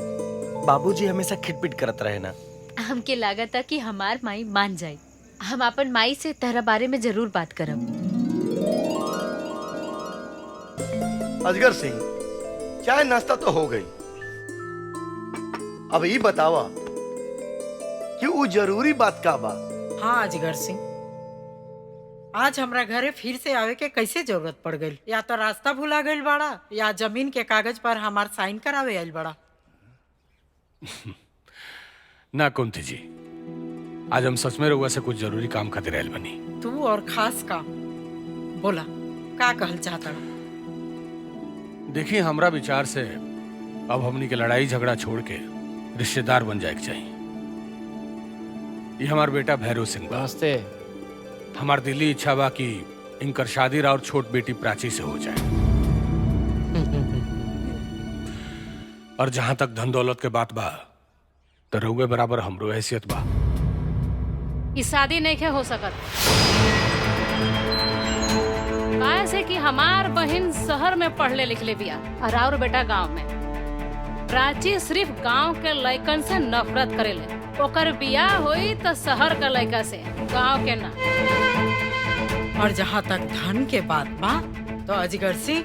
बाबूजी हमेशा खिटपिट करत रहे ना। हमके लागत था कि हमार माई मान जाए। हम अपन माई से तेरा बारे में जरूर बात करब। अजगर सिंह, चाय नाश्ता तो हो गई, अब ये बतावा कि वो जरूरी बात का बा? हाँ अजगर सिंह, आज हमरा घरे फिर से आवे के कैसे जरूरत पड़ गई? या तो रास्ता भुला गई बड़ा, या जमीन के कागज पर हमार साइन करावे आइल बड़ा। ना कुंती जी, आज हम सच में रउआ से कुछ जरूरी काम खातिर आइल बनी। तू और खास काम बोला, का कहल चाहता? देखिए, हमरा विचार से अब हमनी के लड़ाई झगड़ा छोड़ के रिश्तेदार बन जाए के चाहिए। ये हमार बेटा भैरव सिंह बा। नमस्ते। हमार दिली इच्छा बा कि इनकर शादी और छोट बेटी प्राची से हो जाए। और जहां तक धन दौलत के बात बा, तो रउए बराबर हमरो हैसियत बा। ई शादी नहीं हो सकत, ऐसे कि हमार बहन शहर में पढ़ले लिखले बिया और बेटा गांव में। प्राची सिर्फ गांव के लड़कन से नफरत करेले। ओकर बियाह होई तो शहर के लड़का से, गांव के ना। और जहाँ तक धन के बात बा, तो अजगर सिंह,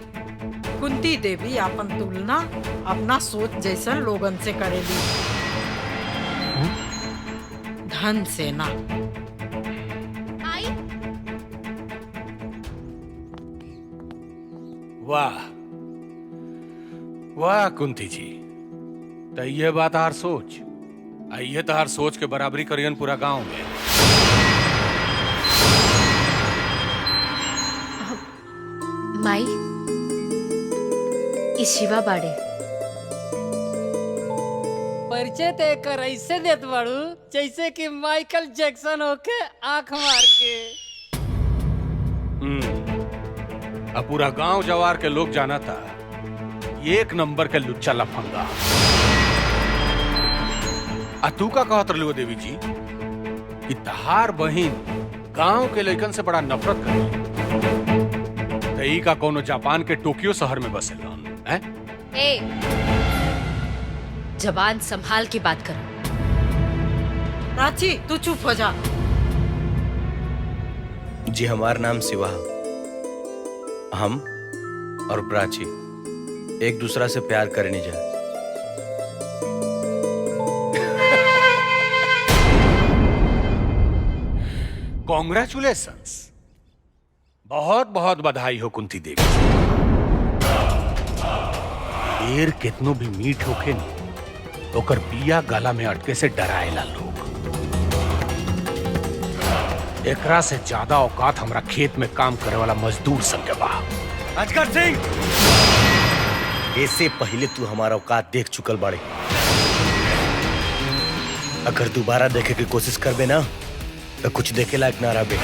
कुंती देवी अपन तुलना अपना सोच जैसन लोगन से करेली, धन से ना। वाह वाह कुंती जी, तो ये बात हर सोच, ये तो हर सोच के बराबरी करियन पूरा गांव में। माई, ई शिवा बाड़े। परिचय तय कर ऐसे देत बाड़ू जैसे कि माइकल जैक्सन होके आंख मार के। अब पूरा गांव जवार के लोग जाना था, ये एक नंबर के लुच्चा लफंगा। तू का कहत रही देवी जी कि तहार बहिन गांव के लड़कन से बड़ा नफरत करी, का कोनो जापान के टोक्यो शहर में बसे हैं? ए, जबान संभाल के बात कर। प्राची, तू चुप हो जा। जी हमार नाम शिवा, हम और प्राची एक दूसरा से प्यार करने जा। कॉन्ग्रेचुलेशंस, बहुत बहुत बधाई हो कुंती देवी। देर कितनो भी मीठ होके नहीं, ओकर पिया गला में अटके से डराएला लोग। एकरा से ज्यादा औकात हमरा खेत में काम करे वाला मजदूर संग बा। अजगर सिंह, इससे पहले तू हमारा औकात देख चुकल बाड़े। अगर दोबारा देखे की कोशिश करबे ना, तो कुछ देखे लायक ना रहे।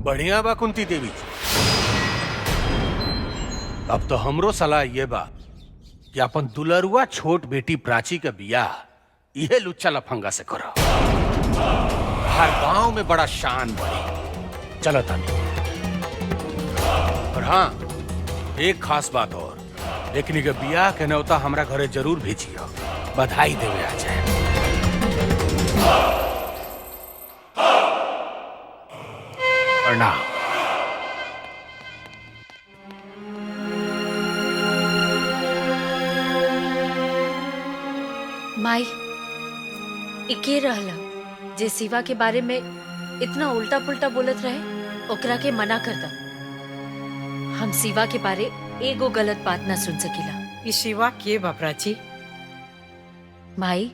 बढ़िया बा कुंती देवी। अब तो हमरो सलाह ये बा कि अपन दुलरुआ छोट बेटी प्राची का बियाह यह लुच्चा लफंगा से करो। हर गांव में बड़ा शान बढ़े। चलो तानी। और हाँ, एक खास बात और, लेकिन के बियाह के न्योता हमरा घरे जरूर भेजियो, बधाई देवे आ जाए। प्रणाम। माई इके रहला जे शिवा के बारे में इतना उल्टा पुल्टा बोलत रहे, ओकरा के मना कर दा। हम शिवा के बारे एगो गलत बात ना सुन सकीला। ई शिवा के बा प्राची? माई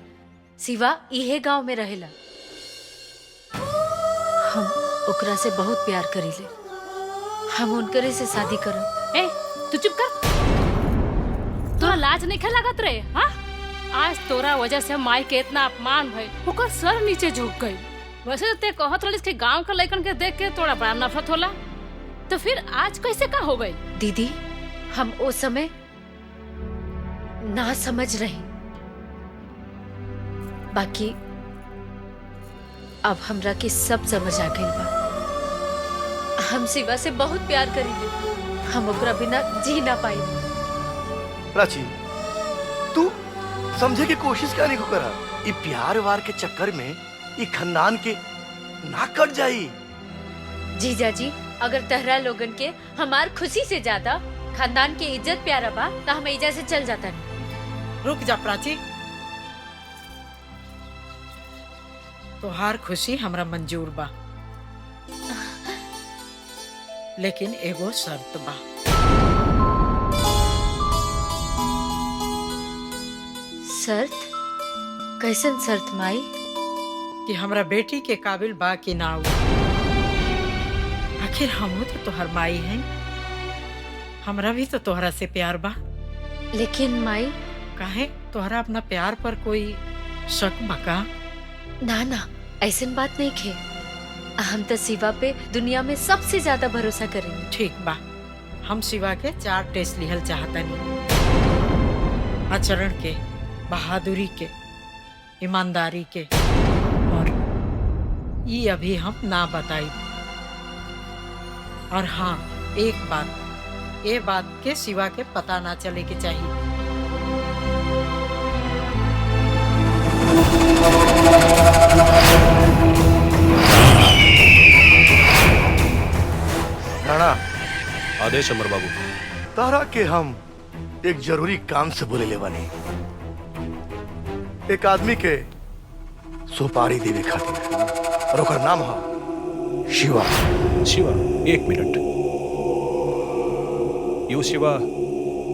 शिवा इहे गांव में रहेला। हम ओकरा से बहुत प्यार करीले। हम उनकरे से शादी करब। ए तू चुप कर। तोरा लाज नहीं लागत रहे? हाँ, आज तोरा वजह से माई के इतना अपमान भइल, ओकर सर नीचे झुक गई। वैसे तो ते कहत रहिस कि गांव के लड़कन के देख के तोरा बड़ा नफरत होला, तो फिर आज कैसे का हो गई? दीदी हम ओ समय ना समझ रहे, बाकी अब हमरा के सब समझ आ गई बा। हम शिवा से बहुत प्यार करीले। हम ओकरा बिना जी ना पाई। प्राची, तू समझे की कोशिश क्या नहीं करा। ये प्यार वार के चक्कर में ये खानदान के ना कट जाई। जीजा जी, अगर तहरा लोगन के हमार खुशी से ज्यादा खानदान के इज्जत प्यारा बा तो हम एजा से चल जाता नहीं। रुक जा प्राची, तोहार खुशी हमरा मंजूर बा, लेकिन एगो शर्त बा। शर्त? कैसन शर्त माई? कि हमरा बेटी के काबिल बा कि ना हो। आखिर हम तो तोहर माई हैं, हमरा भी तो तोहरा से प्यार बा। लेकिन माई काहे तोहरा अपना प्यार पर कोई शक बा का? ना ना, ऐसन बात नहीं खे। हम तो शिवा पे दुनिया में सबसे ज्यादा भरोसा करेंगे। ठीक बा, हम शिवा के 4 टेस्ट लिहल चाहतनी। आचरण के, बहादुरी के, ईमानदारी के, और ये अभी हम ना बताई। और हाँ, एक बात, ये बात के शिवा के पता ना चले के चाहिए। राणा, आदेश अमर बाबू। तारा के हम एक जरूरी काम से बोले ले बने। एक आदमी के सुपारी देवे खातिर, और ओकर नाम है शिवा। शिवा? एक मिनट। यू शिवा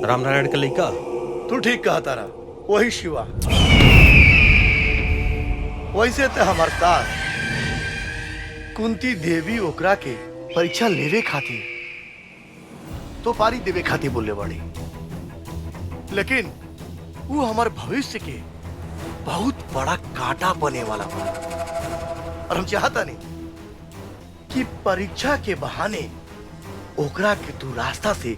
रामनारायण का लड़का? तू ठीक कहा तारा, वही शिवा। वैसे तो हमार साथ कुंती देवी ओकरा के परीक्षा लेवे खातिर तो पारी देवे खातिर बोले बड़ी, लेकिन वो हमार भविष्य के बहुत बड़ा कांटा बने वाला बा। और हम चाहता नहीं कि परीक्षा के बहाने ओकरा के तू रास्ता से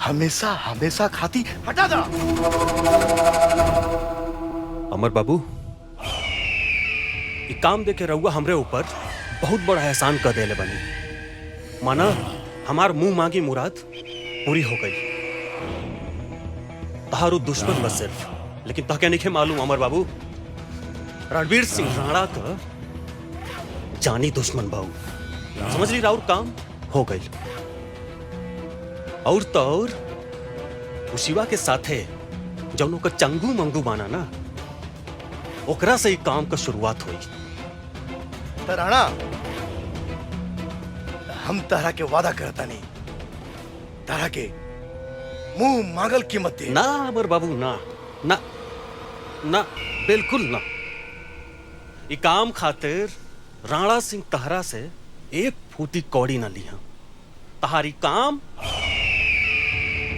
हमेशा हमेशा खाती हटा दा। अमर बाबू, ये काम देके रहुआ हमरे ऊपर बहुत बड़ा एहसान कर देले बनी। माना हमार मुंह मांगी मुराद पूरी हो गई। तहारू दुश्मन बस सिर्फ, लेकिन तह क्या नहीं मालूम अमर बाबू, रणवीर सिंह राणा का जानी दुश्मन बाबू। समझ ली, राउर काम हो गई। और तो और शिवा के साथे जौनों का चंगू मंगू बाना ना, ओकरा से ही काम का शुरुआत हुई। तो राणा, हम तारा के वादा करता नहीं, तारा के मुंह मांगल कीमत दे। ना अमर बाबू, ना ना ना, बिल्कुल ना। ये काम खातिर राणा सिंह तहरा से एक फूटी कौड़ी ना लिया। तहारी काम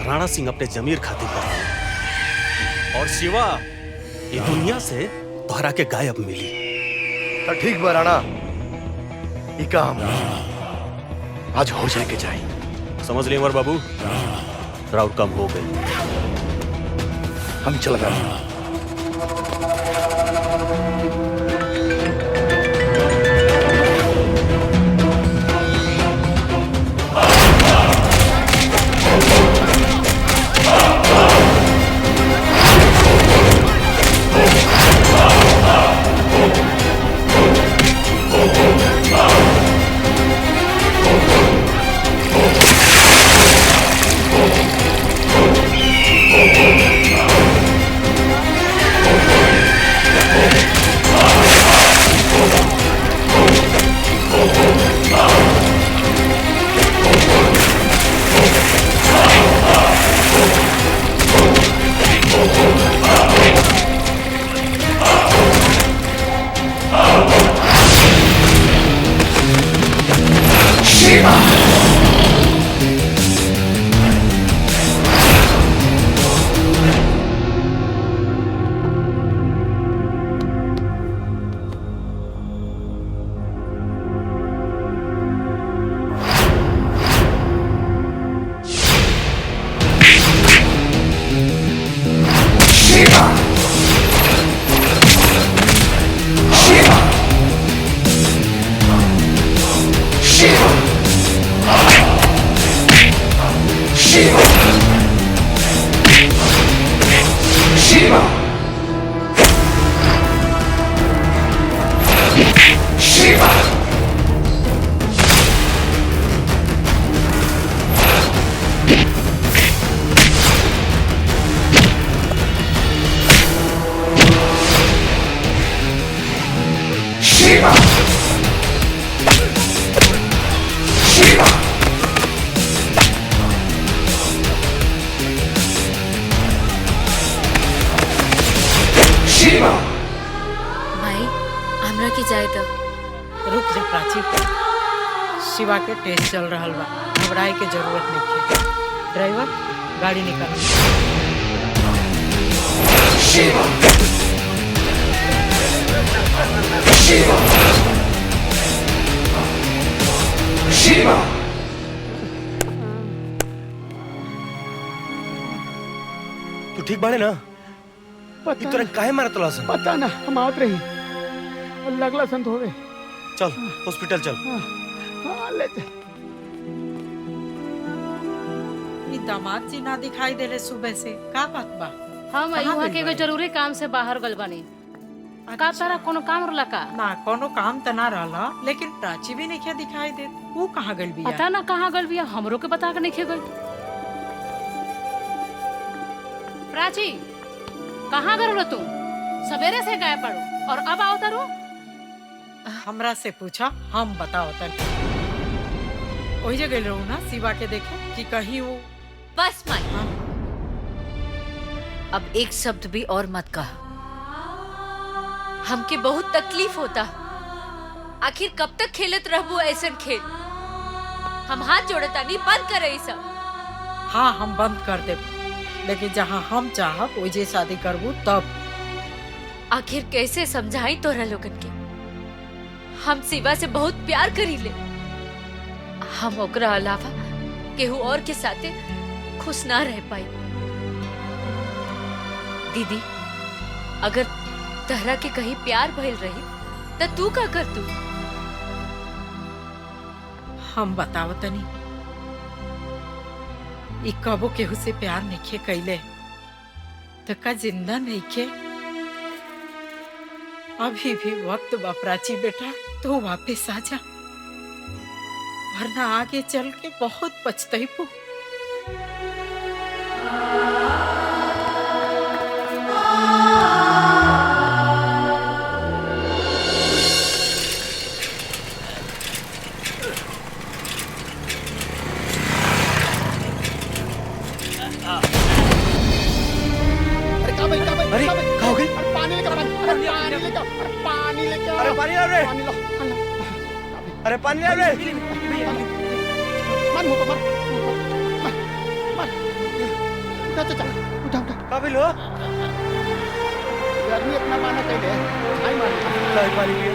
राणा सिंह अपने जमीर खातिर कर। और शिवा ये दुनिया से तोहरा के गायब मिली। तो ठीक बा राणा, ये काम आज हो जाए के चाहिए। समझ लिए अमर बाबू, राउर कम हो गई। हम चल रहे हैं। माई हमरा की जाए तब। रुक जा प्राची, शिवा के टेस्ट चल रहा बा, घबराए के जरूरत नहीं है। ड्राइवर गाड़ी निकाल। शिवा शिवा शिवा तू ठीक बाड़े ना? पता तोरा काहे मारत रहा सन? पता ना, हम आवत रही और लगला संत होवे। चल हॉस्पिटल चल। हाँ, ले चल। ई दामाद जी ना दिखाई दे रहे सुबह से, का बात बा? हम कहाँ यहाँ गइल के एगो बाड़ी? जरूरी काम से बाहर गल बानी। का तारा कोनो काम रहला का? ना कोनो काम त ना रहला, लेकिन प्राची भी नहीं दिखाई दे। वो कहाँ गइल बिया? पता ना कहाँ गल बिया, हमरो के बता के नहीं गल। प्राची कहाँ गल रह तू? सवेरे से गायब पड़ो और अब आओ तारो? हमरा से पूछा, हम बताओ तनी। वही जगह गइल रहू ना शिवा के देखे कि कहीं वो। बस माई, अब एक शब्द भी और मत कहा। हमके बहुत तकलीफ होता। आखिर कब तक खेलत रहबू ऐसन खेल? हम हाथ जोड़ता नहीं, बंद करे ई सब। हाँ हम बंद कर दे, लेकिन जहाँ हम चाहब वही शादी करबू तब। आखिर कैसे समझाई तोरा लोगन के? हम शिवा से बहुत प्यार करी ले। हम ओकरा अलावा केहू और के साथे खुश ना रह पाई। दीदी, अगर तहरा के कहीं प्यार भइल रही त तू का कर तू? हम बताओ तनी, ई कबो केहू से प्यार नहीं कैले तो का जिंदा नहीं के? अभी भी वक्त बा प्राची बेटा, तो वापस आ जा, वरना आगे चल के बहुत पछताइबू। अरे क्या हो गई? पानी लेकर, पानी लेकर, पानी लेकर। अरे पानी ला रे! पानी लो। अरे पानी ला रे! मत मुंह पर, मत। उठा चाचा, उठा उठा। काबिल हो? गर्मी अपना माना कह दे, हाय मार। पानी पिया।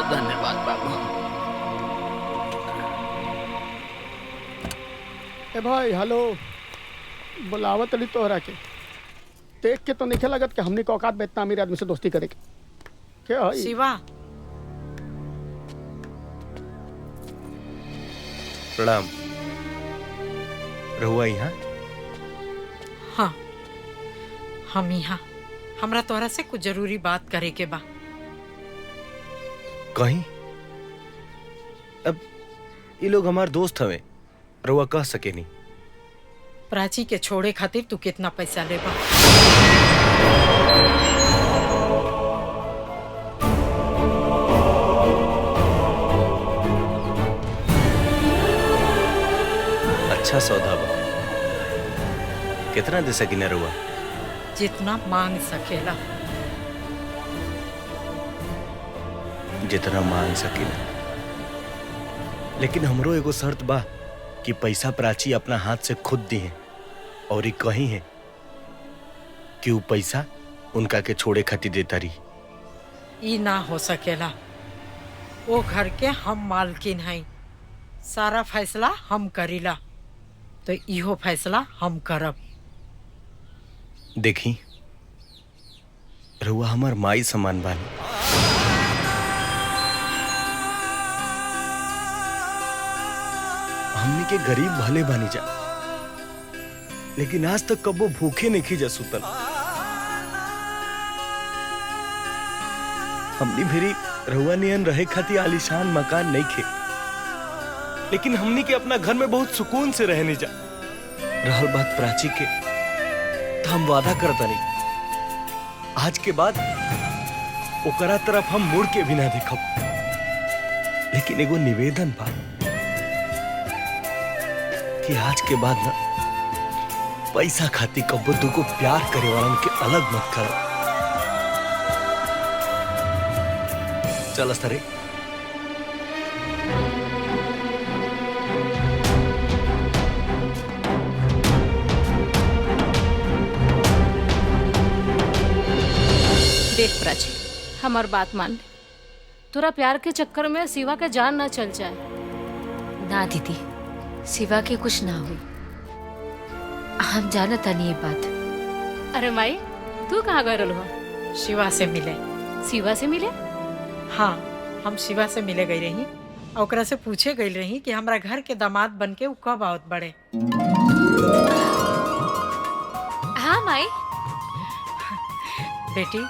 धन्यवाद बाबू। ए भाई हेलो, बुलावत अली तोहरा के देख के तो नहीं लगत कि हमने के औकात में इतना अमीर आदमी से दोस्ती करे के। क्या है शिवा, प्रणाम। रहुआ यहाँ? हाँ, हम यहाँ हमरा तोहरा से कुछ जरूरी बात करे के बा। कहीं? अब ये लोग हमार दोस्त हवे, रहुआ कह सके नहीं। प्राची के छोड़े खातिर तू कितना पैसा लेबा? अच्छा सौदा बा। कितना दे सकी ना रहुआ? जितना मांग सकेला। जितना मांग सकी ना, लेकिन हमरो एगो शर्त बा कि पैसा प्राची अपना हाथ से खुद दी है, और ये कही है कि वो पैसा उनका के छोड़े खातिर देता रही। ई ना हो सकेला। वो घर के हम मालकिन हैं, सारा फैसला हम करीला, तो इहो फैसला हम करब। देखी, रहुआ हमार माई समान बानी। हमनी के गरीब भले बानी जा, लेकिन आज तक कबो भूखे नहीं जा सुतल। हमनी भेरी रहुआ नियन रहे खातिर आलीशान मकान नहीं खे, लेकिन हमनी के अपना घर में बहुत सुकून से रहने जा। रहल बात प्राची के, तो हम वादा करता नहीं, आज के बाद ओकरा तरफ हम मुड़ के भी ना देखब। लेकिन एगो निवेदन बा कि आज के बाद ना पैसा खाती कब्बो दुगो प्यार करे वालन के अलग मत करो। चल सरे। देख प्राची, हमार बात मान ले। तोरा प्यार के चक्कर में शिवा के जान ना चल जाए। ना दीदी, शिवा के कुछ ना हुई। हम जानता नहीं ये बात। अरे माई, तू कहाँ गए रहो? शिवा से मिले। शिवा से मिले? हाँ, हम शिवा से मिले गई रही और ओकरा से पूछे गई रही कि हमरा घर के दामाद बन के उ कब आवत बड़े। हाँ माई। बेटी,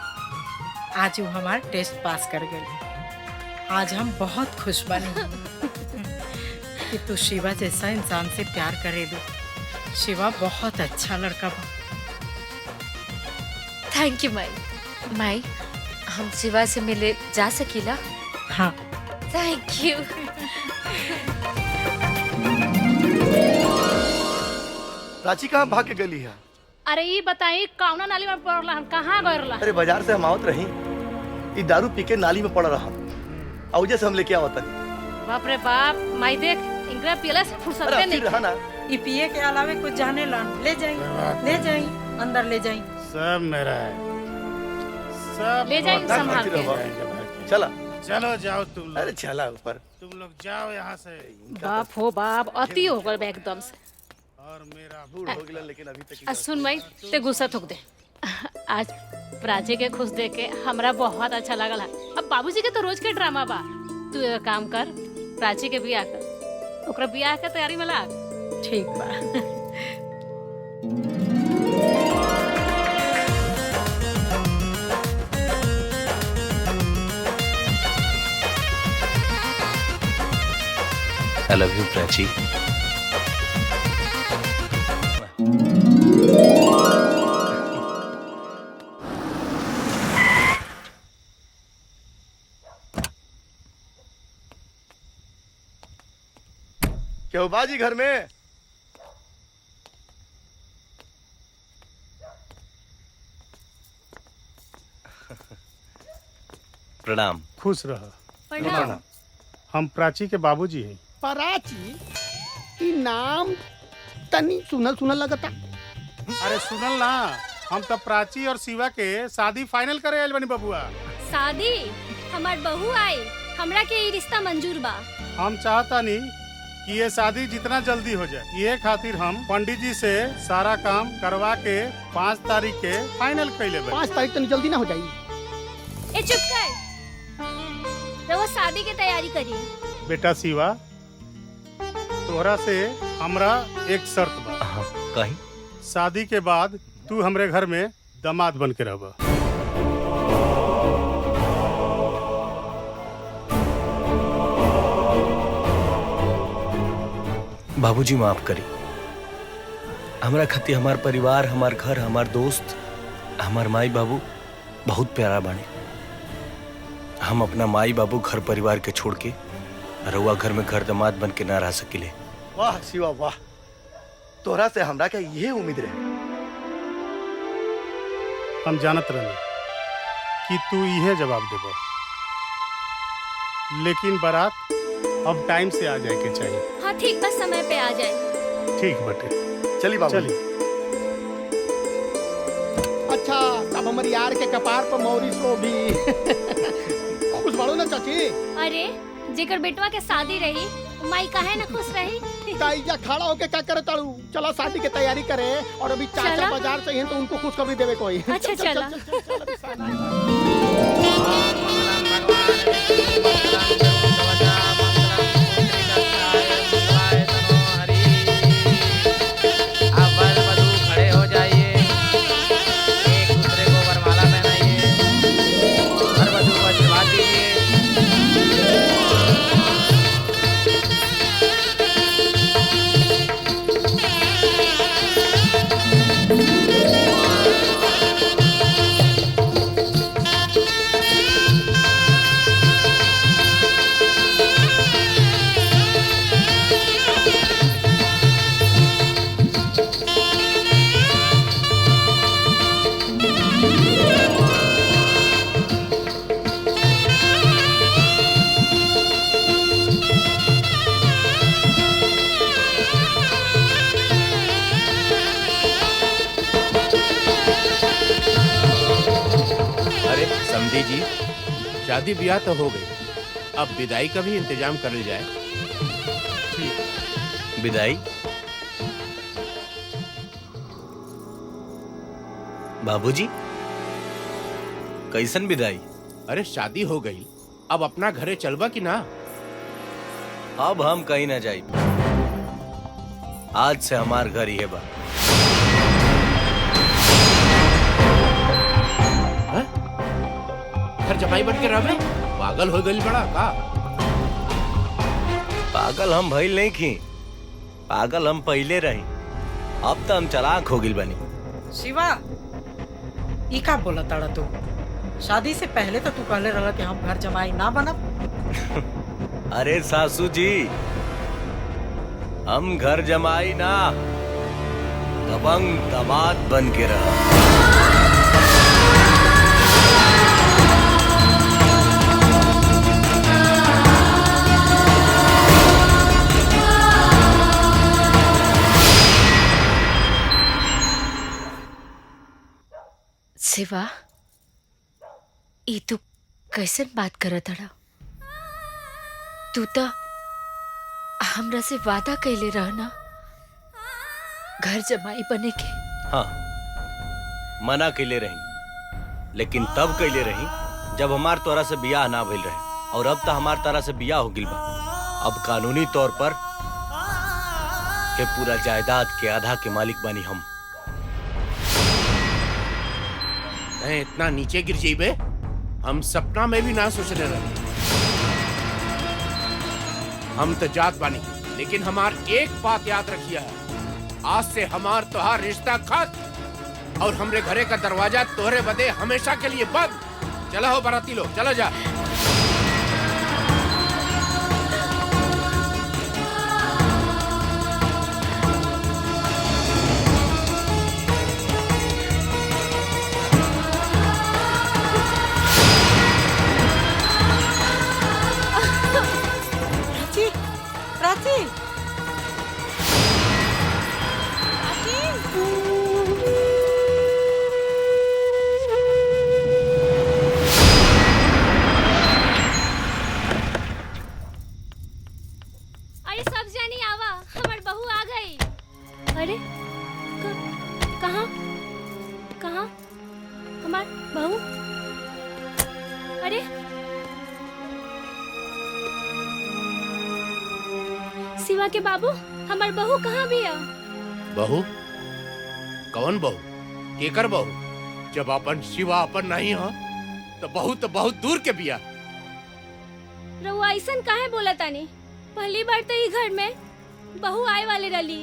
आज वो हमार टेस्ट पास कर गई। आज हम बहुत खुश बने कि तू शिवा जैसा इंसान से प्यार करेलू। शिवा बहुत अच्छा लड़का बा। थैंक यू माई। माई, हम शिवा से मिले जा सकीला? हाँ। Thank you. प्राची कहाँ भाग के गली है? अरे ये बताई, कौना नाली में पड़ला हन? कहाँ गए रहला? अरे बाजार से हम आवत रही, ई दारू पी के नाली में पड़ रहा, और जैसे हम लेके आवत नहीं। बाप रे बाप, माई देख, इनका पियला से फुर्सत नहीं। रहा ना, ये पिए के अलावे कुछ जाने ला। ले जाई, ले जाई, अंदर ले जाई। सब मेरा है, सब ले जाई संभाल के। चला। चलो जाओ तुम लोग। अरे चला ऊपर। तुम लोग जाओ यहाँ से। बाप हो बाप, अति हो गए एकदम से। और मेरा बूढ़ हो गया, लेकिन अभी तक सुन माई, ते गुस्सा थूक दे। आज प्राची के खुश देख के हमरा बहुत अच्छा लगल है। अब बाबूजी के तो रोज के ड्रामा बा। तू एक काम कर, प्राची के बियाह कर, ओकरा बियाह के तैयारी में लाग। ठीक बा। I love you, Prachi. क्या हुआ बाजी घर में? प्रणाम। खुश रह। प्रणाम। हम प्राची के बाबूजी हैं। प्राची, ई नाम तनी सुनल सुनल लगता। अरे सुनल ना, हम तो प्राची और शिवा के शादी फाइनल करे आइल बनी बबुआ। शादी? हमार बहू आई, हमरा के ये रिश्ता मंजूर बा। हम चाहता नहीं कि ये शादी जितना जल्दी हो जाए, ये खातिर हम पंडित जी से सारा काम करवा के 5 तारीख के फाइनल कर लेबे। 5 तारीख तो जल्दी ना हो जाई। ए चुप कर, रउआ शादी की तैयारी करी। बेटा शिवा, तोहरा से हमरा एक शर्त बा। कहीं शादी के बाद तू हमरे घर में दामाद बन के रहबा। बाबूजी माफ करी, हमरा खातिर हमार परिवार, हमार घर, हमार दोस्त, हमार माई बाबू बहुत प्यारा बाने। हम अपना माई बाबू घर परिवार के छोड़ के रउआ घर में घर दामाद बन के ना रह सकिले। वाह शिवा वाह, तोहरा से हमरा के ये उम्मीद रहे। हम जानत रहनी कि तू इहे जवाब देबो, लेकिन बारात अब टाइम से आ जाए के चाहिए। हाँ ठीक, बस समय पे आ जाए। ठीक बटे, चली बाबू। चली। अच्छा, तब हमारी यार के कपार पर मौरी सो भी खुश बाड़ो ना चाची। अरे जेकर बेटवा के शादी रही, माई काहे ना खुश रही। ताईजा खड़ा होके क्या करे ताड़ू? चला शादी की तैयारी करे, और अभी चाचा चला। बाजार से हैं तो उनको खुशखबरी देवे कोई। अच्छा चला। खड़े हो जाइए, एक दूसरे को वरमाला पहनाइए, हर वधू को आशीर्वाद दीजिए। अरे समधी जी, शादी ब्याह तो हो गई, अब विदाई का भी इंतजाम कर जाए। विदाई? बाबूजी, कैसन विदाई? अरे शादी हो गई, अब अपना घरे चलबा कि ना? अब हम कहीं ना जाई, आज से हमार घर ही बा। घर जमाई बन के रहे? पागल हो गई बड़ा का? पागल हम भइल नहीं की, पागल हम पहले रही, अब तो हम चालाक हो गिल बनी। शिवा, ई का बोला ताड़ा तू? शादी से पहले तो तू कहले रहा कि हम घर जमाई ना बनब। अरे सासू जी, हम घर जमाई ना, दबंग दामाद बन के रहा। शिवा, ई तू कैसन बात करत हड़ा? तू तो हमरा से वादा कैले रहना घर जमाई बने के। हाँ, मना कैले रही, लेकिन तब कैले रही जब हमार तोरा से बियाह ना भइल रहे, और अब तो हमार तरह से बियाह हो गिल बा। अब कानूनी तौर पर के पूरा जायदाद के आधा के मालिक बनी हम। इतना नीचे गिर जाइबे, हम सपना में भी ना सोचने रहे। हम तो जात बानी, लेकिन हमार एक बात याद रखिए, आज से हमार तोहार रिश्ता खत्म, और हमरे घरे का दरवाजा तोहरे बदे हमेशा के लिए बंद। चला हो बाराती लोग, चलो जा। प्राची, बहू अरे शिवा के बाबू हमार बहू कहाँ बिया? बहू? कौन बहू? केकर बहू? जब अपन शिवा अपन नहीं हो तो बहुत दूर के बिया। रउआ ऐसन काहे बोला तानी? पहली बार तो ई घर में बहू आए वाले रली।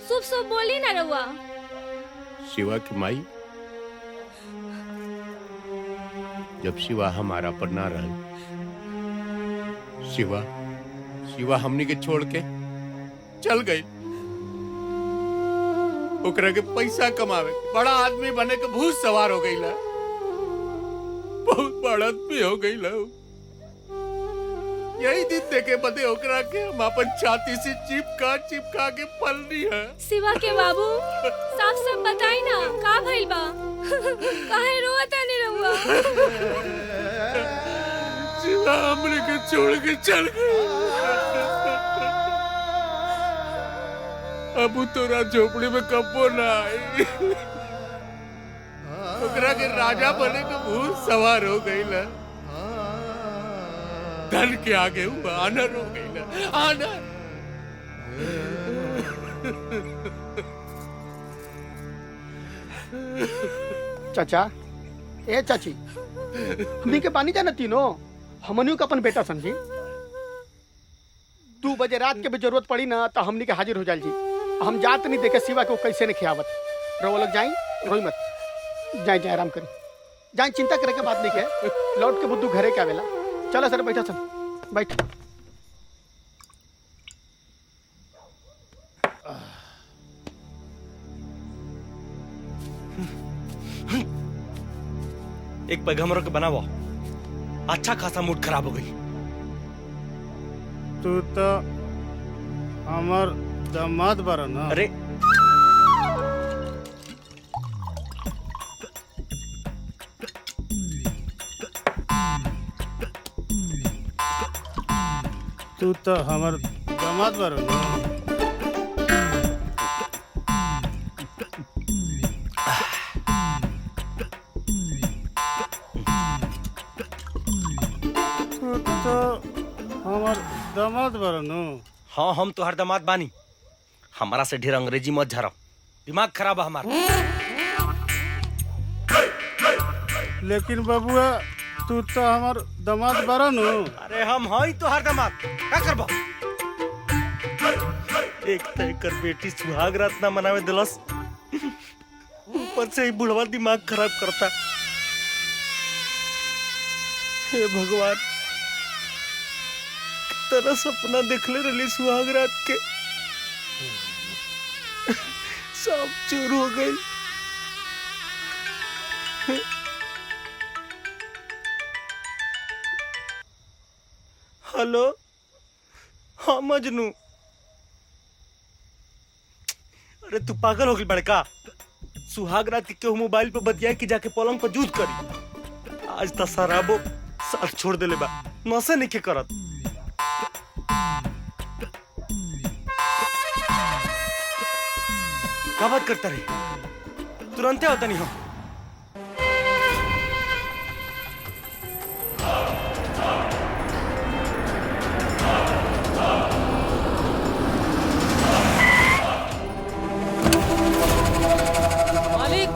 शुभ शुभ बोली ना रउआ। शिवा की माई जब शिवा हमारा पर ना रह, शिवा हमनी के छोड़ के चल गई। ओकरा के पैसा कमावे, बड़ा आदमी बने के भूत सवार हो गई ला, बहुत बड़ा आदमी हो गई ला। यही दिन देखे बदे ओकरा के हम अपन छाती से चिपका के पलनी है। शिवा के बाबू साफ साफ बताई ना का भइल बा? काहे रोता नहीं रहुआ? शिवा हमने के छोड़ के चल गई। अब तोरा झोपड़ी में कब्बो ना आई। ओकरा के राजा बने के भूत सवार हो गई ला। धन के आगे हुआ आनर हो गई ना, आनर। चाचा ए चाची हमनी के पानी जाना तीनों हमनियों का अपन बेटा समझी। 2 बजे रात के भी जरूरत पड़ी ना तो हमनी के हाजिर हो जाल जी। हम जात नहीं देखे शिवा को कैसे नहीं खियावत। रो लोग जाई रोई मत, जाए आराम करी, जाए चिंता करे के बात नहीं के। लौट के बुद्धू घरे के आवेला। चलो सर बैठा सर बैठ। एक पैगंबरों के बनावा, अच्छा खासा मूड खराब हो गई। तू तो हमार दामाद बारा ना। अरे तू तो हमार दामाद बारा ना। तू तो हमार दामाद बारा ना। हाँ हम तो हर दामाद बानी। हमारा से ढेर अंग्रेजी मत झरा, दिमाग खराब है हमारा। लेकिन बबुआ तू तो हमार दामाद बारा नु। अरे हम हई तो हर दामाद, क्या करबो? एक तय कर बेटी सुहाग रात ना मनावे दिलस, ऊपर से ही बुढ़वा दिमाग खराब करता। हे भगवान, तेरा सपना देखले रही सुहाग रात के, सब चूर हो गई। हेलो, हाँ मजनू। अरे तू पागल हो गई बड़का? सुहाग रात के केहू मोबाइल पे बतिया कि जाके पलंग पर जूझ करी। आज तो शराबो साथ छोड़ देले बा, नशे नहीं के करत। क्या बात करता रही? तुरंत होता नहीं हो। मालिक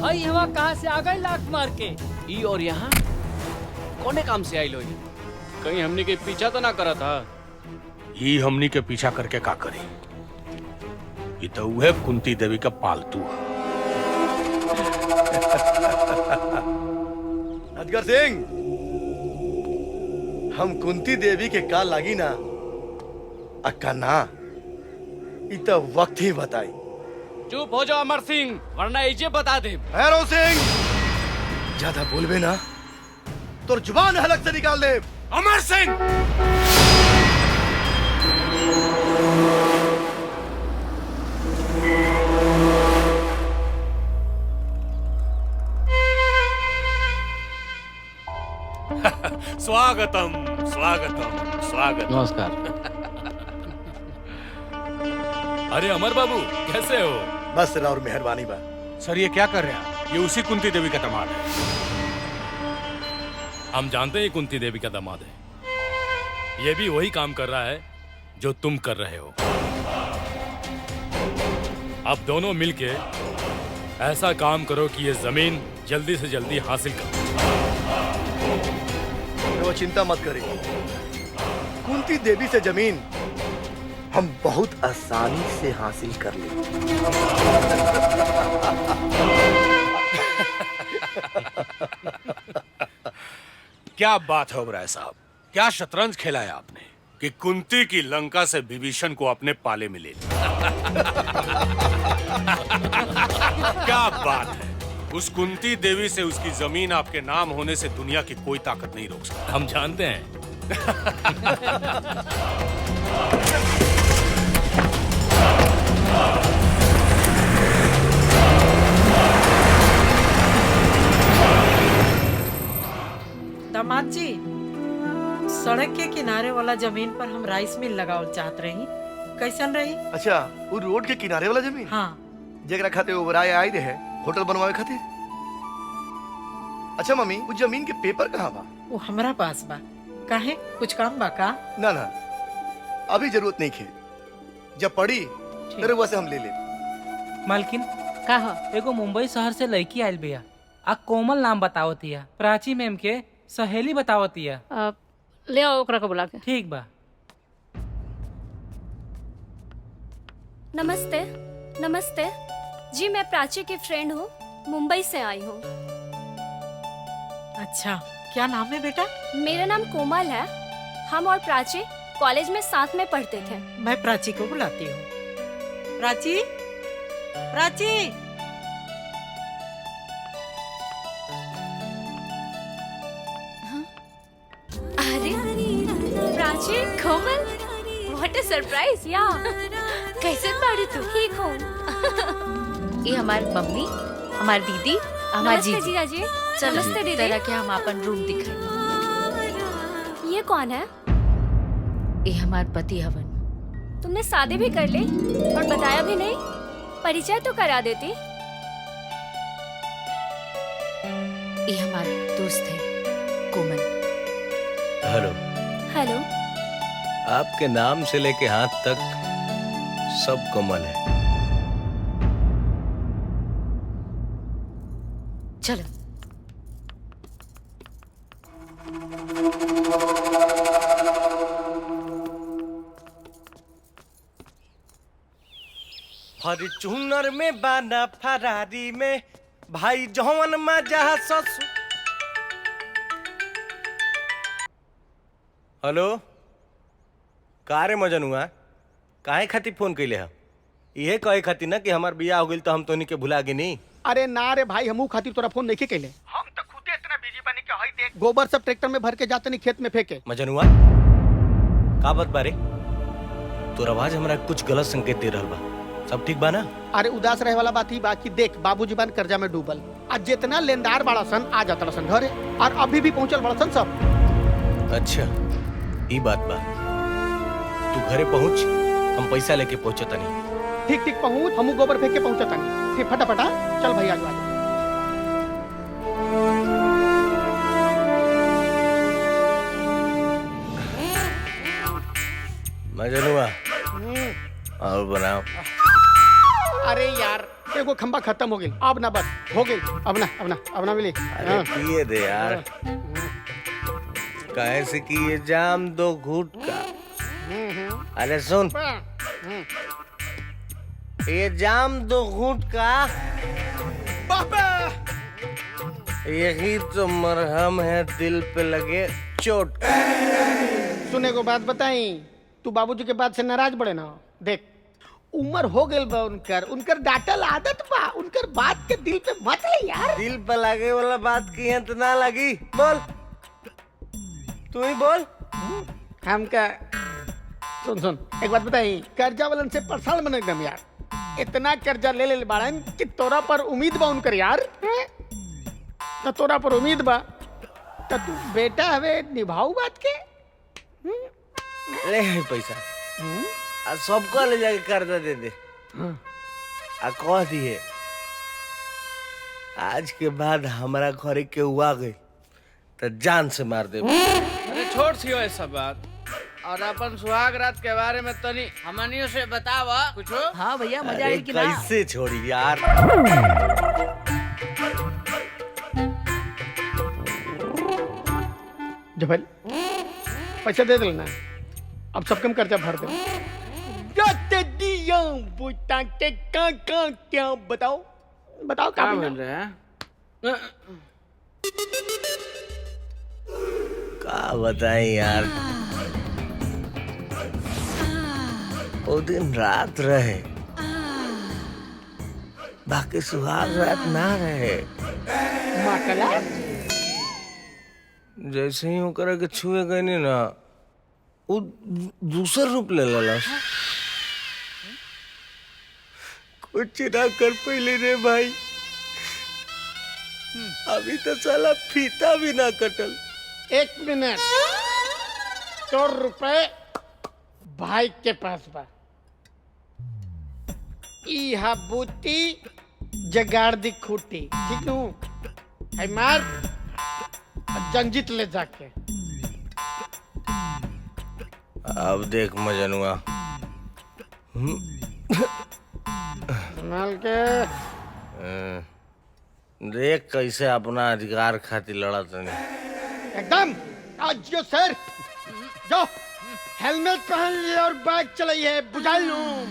भाई हवा कहाँ से आ गए लात मार के? ई और यहाँ कौने काम से आइल होई? कहीं हमने के पीछा तो ना करा था? ही हमनी के पीछा करके का करी? ये तो वह कुंती देवी का पालतू है। अजगर सिंह, हम कुंती देवी के का लागी ना अक्का ना, इ तो वक्त ही बताई। चुप हो जाओ अमर सिंह, वरना इजे बता दे। भैरव सिंह, ज्यादा बोलबे ना तो जुबान हलक से निकाल दे। अमर सिंह, स्वागतम स्वागतम स्वागतम। नमस्कार। अरे अमर बाबू कैसे हो? बस और मेहरबानी बा। सर ये क्या कर रहे हैं? ये उसी कुंती देवी का दामाद है। हम जानते हैं ये कुंती देवी का दामाद है। ये भी वही काम कर रहा है जो तुम कर रहे हो। अब दोनों मिलके ऐसा काम करो कि ये जमीन जल्दी से जल्दी हासिल करो। वो चिंता मत करिए, कुंती देवी से जमीन हम बहुत आसानी से हासिल कर लेंगे। क्या बात है ओबराय साहब, क्या शतरंज खेला है आपने कि कुंती की लंका से विभीषण को अपने पाले में ले लिया। क्या बात है, उस कुंती देवी से उसकी जमीन आपके नाम होने से दुनिया की कोई ताकत नहीं रोक सकती। हम जानते हैं। दामाद जी, सड़क के किनारे वाला जमीन पर हम राइस मिल लगावल चाहत रही, कैसन रही? अच्छा, वो रोड के किनारे वाला जमीन? हाँ। जेकरा खाते ओबराय आई रहे होटल बनवावे खातिर। अच्छा मम्मी, वो जमीन के पेपर कहाँ बा? वो हमरा पास बा। काहे, कुछ काम बा का? ना ना, अभी जरूरत नहीं खे, जब पड़ी तेरे वैसे हम ले ले। मालकिन का हो? एगो मुंबई शहर से लड़की आयल बिया। आ कोमल नाम बतावतिया, प्राची मैम के सहेली बतावतिया। ले आओ ओकरा को बुला के। ठीक बा। नमस्ते। नमस्ते जी, मैं प्राची की फ्रेंड हूँ, मुंबई से आई हूँ। अच्छा, क्या नाम है बेटा? मेरा नाम कोमल है। हम और प्राची कॉलेज में साथ में पढ़ते थे। मैं प्राची को बुलाती हूँ। प्राची, प्राची। अरे प्राची, कोमल, व्हाट अ सरप्राइज। या कैसे बाड़ी तू? ठीक हूँ। ये हमारी मम्मी, हमारी दीदी, हमारी नमस्ते जीजा जी। चलो, नमस्ते दीदी। तरह के हम अपन रूम दिख रहे। ये कौन है? ये हमारे पति हवन। तुमने शादी भी कर ली और बताया भी नहीं? परिचय तो करा देती। ये हमारे दोस्त है कोमल। हेलो। हेलो। आपके नाम से लेके हाथ तक सब कोमल है। चलो। फॉर्च्यूनर में बाना फरारी में भाई जौन मजा ससु। हेलो, का रे मजनुआ, काहे खातिर फोन कैले है? इहे कहे खातिर ना कि हमार बियाह हो गइल तो हम तोनी के भुला गे नहीं। अरे ना रे भाई, हमू खातिर तोरा फोन नहीं कैले। हम तो खुदे इतना बिजी बनी के हई देख गोबर सब ट्रैक्टर में भर के जाते नहीं खेत में फेंके। मजनुआ, का बात बारे? तोर आवाज हमरा कुछ गलत संकेत दे रहल बा। सब ठीक बा ना? अरे उदास रहे वाला बात ही बाकी देख, बाबूजी बन कर्जा में डूबल। आज जितना लेनदार बड़ा सन आ जाता सन घरे, और अभी भी पहुंचल बड़ा सन सब। अच्छा, ई बात बा। तू घरे पहुंच, हम पैसा लेके पहुंचता नहीं। ठीक ठीक पहुंच, हमू गोबर फेंक के पहुंचता नहीं। फिर फटाफटा चल भैया आज। मजनुआ, और बनाओ। अरे यार, एगो खंबा खत्म हो गई, अब ना बस हो गई। अब ना मिली। अरे पिए दे यार, कैसे कि ये जाम दो घूट का। अरे सुन, ये जाम दो घूट का, यही तो मरहम है दिल पे लगे चोट। सुने को बात बताई, तू बाबूजी के बात से नाराज बड़े ना। देख, उम्र हो गई बा उनकर डांटल आदत बा, उनकर बात के दिल पे मत ले यार। दिल पे लागे वाला बात की है तो ना लगी। बोल, तू ही बोल। हम का सुन एक बात बताई, कर्जा वालन से परेशान बन एकदम यार। इतना कर्जा ले बाड़न कि तोरा पर उम्मीद बा उनकर यार। तो तोरा पर उम्मीद बा तो तू बेटा हवे, निभाऊ बात के। ले पैसा आ सबको ले जाके कर्जा दे दे। आ कह दिए आज के बाद हमारा घरे के हुआ गई तो जान से मार दे। अरे छोड़ सी हो सब बात और अपन सुहाग रात के बारे में तनी हमनियों से बतावा कुछ। हाँ भैया मजा अरे आएगी ना। कैसे छोड़ी यार। जबल पैसा दे देना, अब सब कम कर्जा भर दे। क्या बताओ बताओ क्या बन रहा है? क्या बताएं यार, वो दिन रात रहे बाकी सुहाग रात ना रहे। जैसे ही होकर के छुए गए नहीं ना वो दूसरा रूप ले लेला। कुछ ना कर पहले रे भाई, अभी तो साला फीता भी ना कटल। 1 मिनट, 100 रुपए भाई के पास बा। इहा बूटी जगाड़ दी खूटी, ठीक नू? है मार जंजीत ले जाके। अब देख मजनुआ, संभाल के देख कैसे अपना अधिकार खातिर लड़त नहीं। एकदम आज जो सर जो हेलमेट पहन लिए और बाइक चलाइए, बुझा लूं।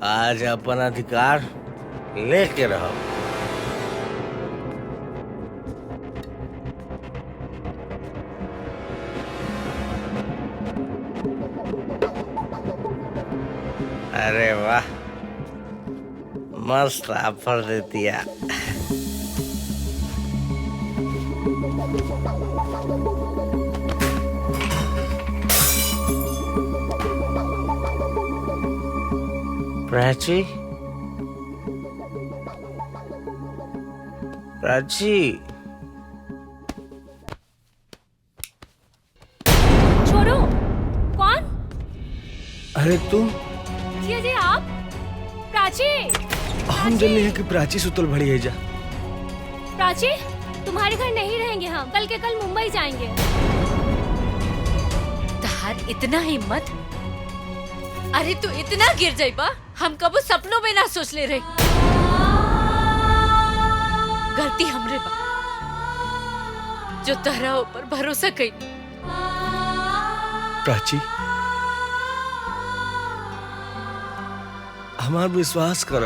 आज अपन अधिकार लेके रहो। अरे वाह, मस्त ऑफर दे दिया। प्राची, प्राची, छोड़ो। कौन? अरे तुम? जी आप? प्राची? हम जल्दी है कि प्राची सुतल भड़ी है जा। प्राची, तुम्हारे घर नहीं रहेंगे हम, कल के कल मुंबई जाएंगे। तहार इतना हिम्मत? अरे तू इतना गिर जाइबा हम कबो सपनों में ना सोच ले रहे। गलती हमरे बा जो तहरा ऊपर भरोसा कई। प्राची, हमार विश्वास कर,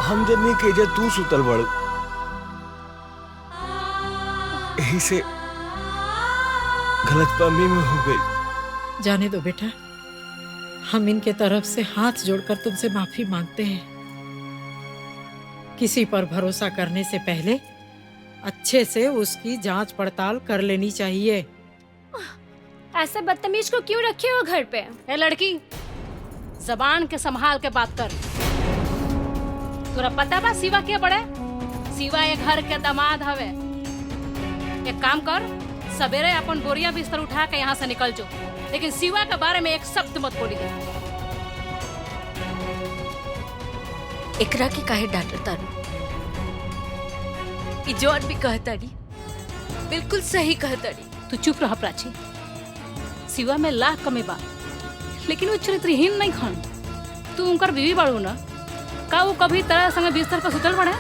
हम जब नहीं कहे तू सुतल बड़, यही से गलतफहमी में हो गई। जाने दो बेटा, हम इनके तरफ से हाथ जोड़कर तुमसे माफी मांगते हैं। किसी पर भरोसा करने से पहले अच्छे से उसकी जांच पड़ताल कर लेनी चाहिए। ऐसे बदतमीज को क्यों रखे हो घर पे? ए लड़की, जबान के संभाल के बात कर। तोरा पता बा शिवा के बड़े? शिवा ये घर के दामाद हवे। एक काम कर, सवेरे अपन बोरिया बिस्तर उठा के यहाँ से निकल जो, लेकिन शिवा के बारे में एक शब्द मत बोली। एकरा की काहे डांटता रू? ई जौन भी कहता री बिल्कुल सही कहता री। तू चुप रह प्राची। शिवा में लाख कमी बा, लेकिन वो चरित्रहीन नहीं खन। तू उनकर बीवी बाड़ू ना, का वो कभी तरह संग बिस्तर पर सुतल पड़े?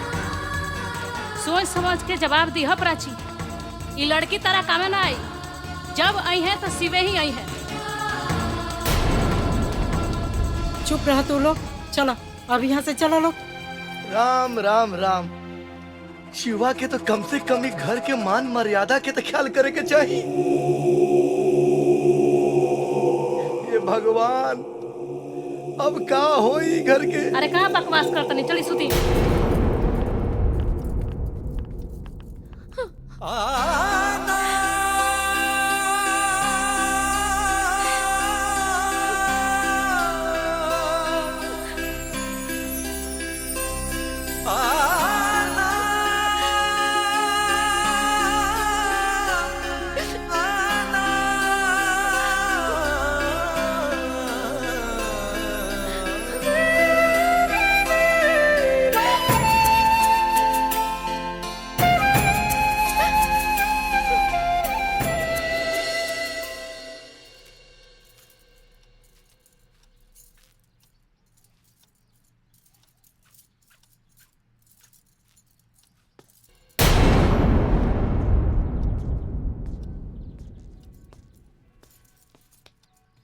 सोच समझ के जवाब दी है प्राची। ये लड़की तरह कामे ना आई, जब आई है तो शिवे ही आई है। चुप रहा तू लोग, चलो अब यहाँ से चलो लोग। राम राम राम। शिवा के तो कम से कम ही घर के मान मर्यादा के तो ख्याल करे के चाहिए। ये भगवान, अब का होई घर के? अरे कहाँ बकवास करता नहीं, चली सुती।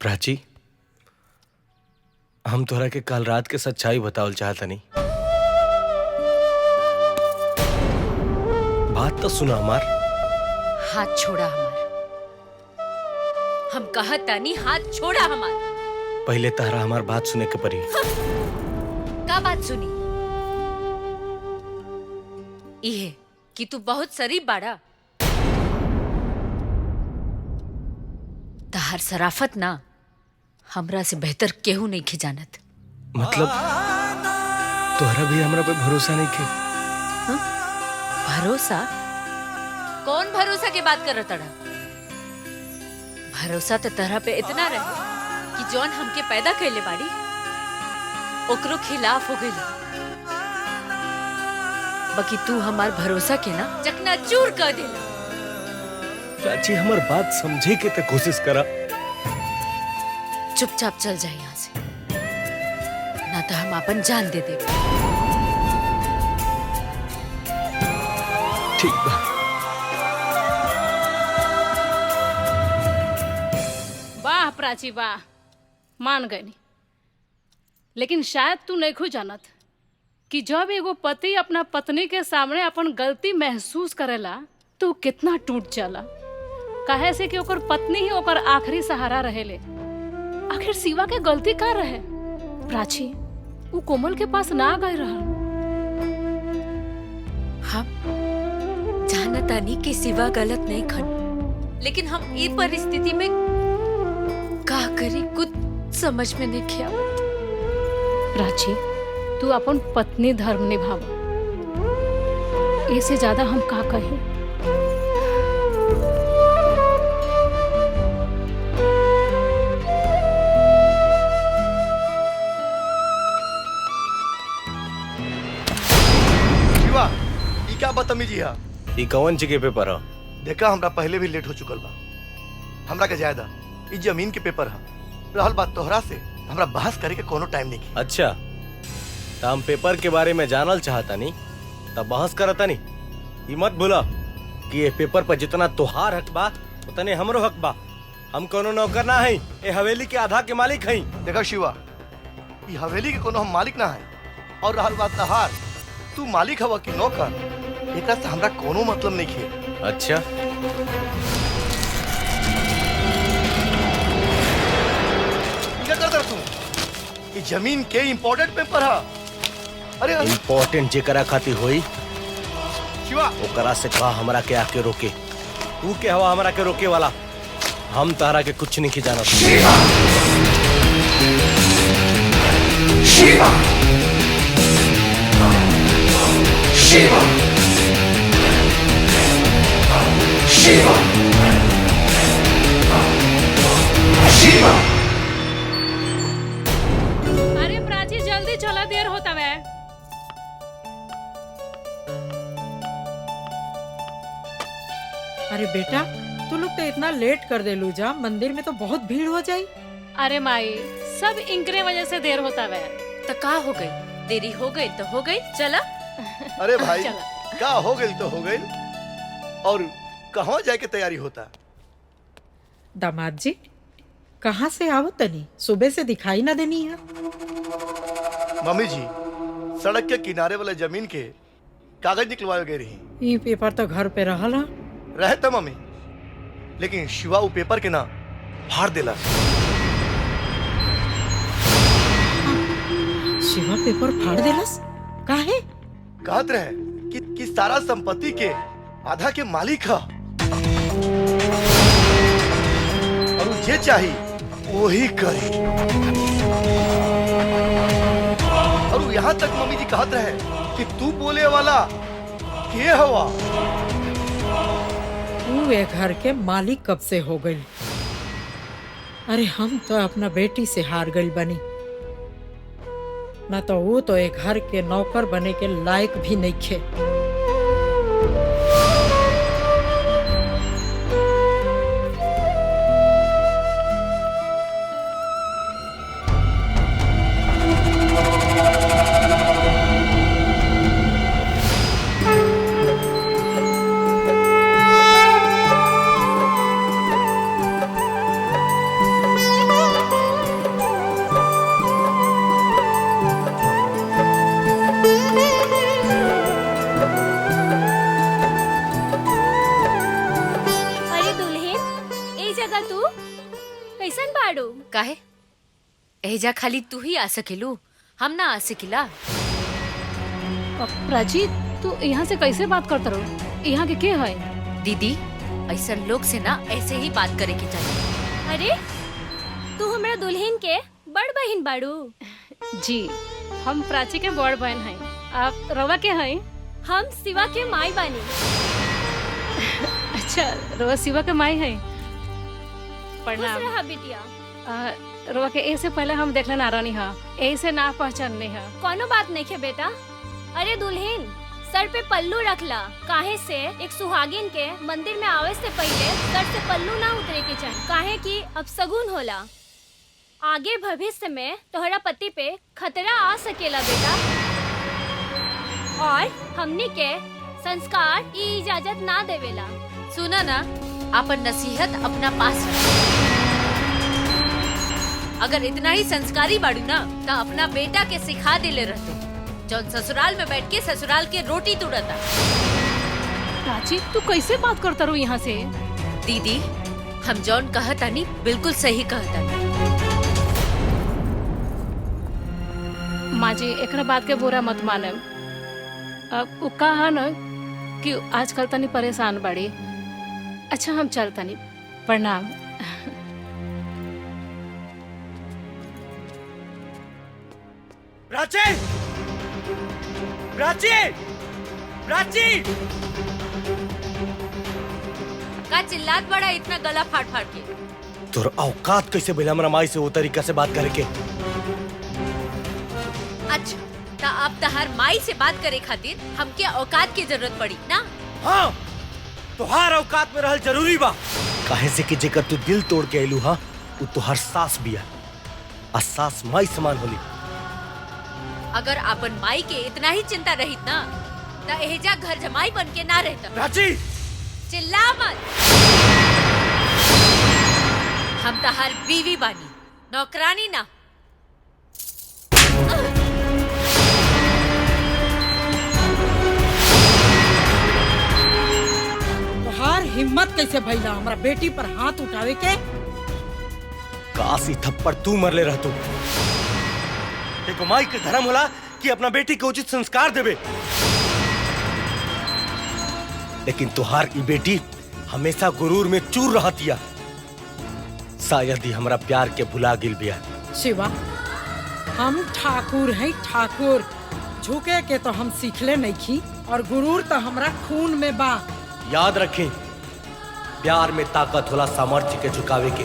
प्राची, हम तोहरा के कल रात के सच्चाई बतावल चाहता नहीं। बात तो सुना हमार। हाथ छोड़ा हमार। हम कहा तानी हाथ छोड़ा हमार। पहले तहरा हमार बात सुने के परी। का बात सुनी? इहे कि तू बहुत शरीफ बाड़ा। तहार सराफत ना हमरा से बेहतर केहू नहीं खिजानत। मतलब तोहरा भी हमरा पे भरोसा नहीं के? भरोसा? कौन भरोसा की बात कर तड़ा? भरोसा तो तरह पे इतना रहे कि जौन हमके पैदा कैले बाड़ी ओकरो खिलाफ हो गई। बाकी तू हमार भरोसा के ना चकनाचूर कर देला। प्राची, हमार बात समझे के ते कोशिश करा। चुपचाप चल जाए यहाँ से, ना तो हम अपन जान दे दे। ठीक बा। वाह प्राची वाह, मान गई। लेकिन शायद तू नहीं खो जानत कि जब एगो पति अपना पत्नी के सामने अपन गलती महसूस करेला तो कितना टूट जाला। काहे से कि ओकर पत्नी ही ओकर आखिरी सहारा रहेले। आखिर शिवा के गलती का रहे? प्राची, वो कोमल के पास ना गए रहा। हम जानता नहीं कि शिवा गलत नहीं खन, लेकिन हम ये परिस्थिति में का करी कुछ समझ में नहीं किया। प्राची, तू अपन पत्नी धर्म निभावा। इससे ज्यादा हम का कहें? शिवा, ई क्या बदतमीजी है? ई कौन जगह पे पढ़ा? देखा, हमरा पहले भी लेट हो चुकल बा। हमरा के ज्यादा ई जमीन के पेपर है। रहल बात तोहरा से, हमरा बहस करे के कोनो टाइम नहीं। अच्छा, तो हम पेपर के बारे में जानल चाहता नहीं तब बहस करता नहीं। ये मत भूला कि ये पेपर पर जितना तोहार हक बा उतने हमरो हक बा। हम कोनो नौकर ना है, ये हवेली के आधा के मालिक हैं। देखा शिवा, ये हवेली के कोनो हम मालिक ना है। और रहल बात तहार, तू मालिक हवा कि नौकर, एकरा से हमरा कोनो मतलब नहीं है। अच्छा, क्या करता तू? ये जमीन के इम्पोर्टेंट पेपर है। अरे इम्पोर्टेंट जेकरा खातिर होई शिवा, ओकरा से कहा हमरा के आके रोके। तू के हवा हमरा के रोके वाला? हम तारा के कुछ नहीं जाना। शिवा, शिवा, शिवा, शिवा, शिवा। अरे प्राची, जल्दी चला, देर होता है। अरे बेटा, तू लोग तो इतना लेट कर दे लू जा, मंदिर में तो बहुत भीड़ हो जाई। अरे माई, सब इनकरे वजह से देर होता है। तो का हो गई? देरी हो गई तो हो गई, चला। अरे भाई, चला। का हो गई तो हो गई। और कहाँ जाए के तैयारी होता? दामाद जी, कहाँ से आओ तनी? सुबह से दिखाई ना देनी है। मम्मी जी, सड़क के किनारे वाले जमीन के कागज निकलवाए गए रही। ये पेपर तो घर पे रहला रहे था मम्मी, लेकिन शिवा वो पेपर के ना फाड़ देला। शिवा पेपर फाड़ देलस? काहे? कहत रहे कि सारा संपत्ति के आधा के मालिक है और जे चाही वही करी। और यहाँ तक मम्मी जी कहत रहे कि तू बोले वाला के हवा? तू ये घर के मालिक कब से हो गई? अरे हम तो अपना बेटी से हार गई बनी, ना तो वो तो एक घर के नौकर बने के लायक भी नहीं थे। तू कैसन बाड़ू? काहे एजा खाली तू ही आ सकेलू, हम ना आ सकिला। प्राची तू यहाँ से कैसे बात करता रहो? यहाँ के है? दीदी ऐसा लोग से ना ऐसे ही बात करे के चाहिए। अरे तू हमरा दुल्हन के बड़ बहन बाड़ू। जी हम प्राची के बड़ बहन हैं। आप रवा के हैं? हम शिवा के माई बानी। अच्छा रवा शिवा के माई हैं। प्रणाम। खुश रहा बिटिया। रवा के ऐसे पहले हम देखले ना रहनी हा, ऐसे ना पहचानने हा। कोनो बात नहीं है बेटा। अरे दुल्हन सर पे पल्लू रखला, काहे से एक सुहागिन के मंदिर में आवे से पहले सर से पल्लू ना उतरे के चाहिए, काहे कि अब सगुन होला। आगे भविष्य में तोहरा पति पे खतरा आ सकेला बेटा, और हमनी के संस्कार ई इजाजत ना देवेला। सुना ना, अपन नसीहत अपना पास रख। अगर इतना ही संस्कारी बाड़ू ना तो अपना बेटा के सिखा देले रहते, जौन ससुराल में बैठ के ससुराल के रोटी तुड़ता। प्राची तू कैसे बात करता रू यहाँ से? दीदी हम जौन कहता नहीं बिल्कुल सही कहता नहीं। माँ जी एक बात के बुरा मत माने। अब वो कहा न कि आजकल तनी परेशान बाड़ी। अच्छा हम चलता नहीं। प्रणाम। प्राची! प्राची! प्राची! का चिल्लात बड़ा इतना गला फाड़ फाड़ के? तोर औकात कैसे भइला हमरा माई से वो तरीका से बात करे के? अच्छा ता अब तहार माई से बात करे खातिर हमके औकात की जरूरत पड़ी ना? हाँ तोहार औकात में रहल जरूरी बा। काहे से कि जेकर तू दिल तोड़ के आइलू हा वो तोहार सास बिया, आ सास माई समान होली। अगर अपन माई के इतना ही चिंता रहित ना ता एहजा घर जमाई बन के ना रहता। प्राची! चिल्ला मत। हम तहार बीवी बानी, नौकरानी ना। तोहार हिम्मत कैसे भइला हमरा बेटी पर हाथ उठावे के? काशी थप्पड़ तू मरले रहतू। एगो माई के धर्म होला कि अपना बेटी के उचित संस्कार देवे, लेकिन तुहार ई बेटी हमेशा गुरूर में चूर रहतिया। शायद ही हमरा प्यार के भुला गिल बिया। शिवा हम ठाकुर हैं ठाकुर, झुके के तो हम सीखले नहीं खी, और गुरूर तो हमरा खून में बा। याद रखें प्यार में ताकत होला सामर्थ्य के झुकावे के,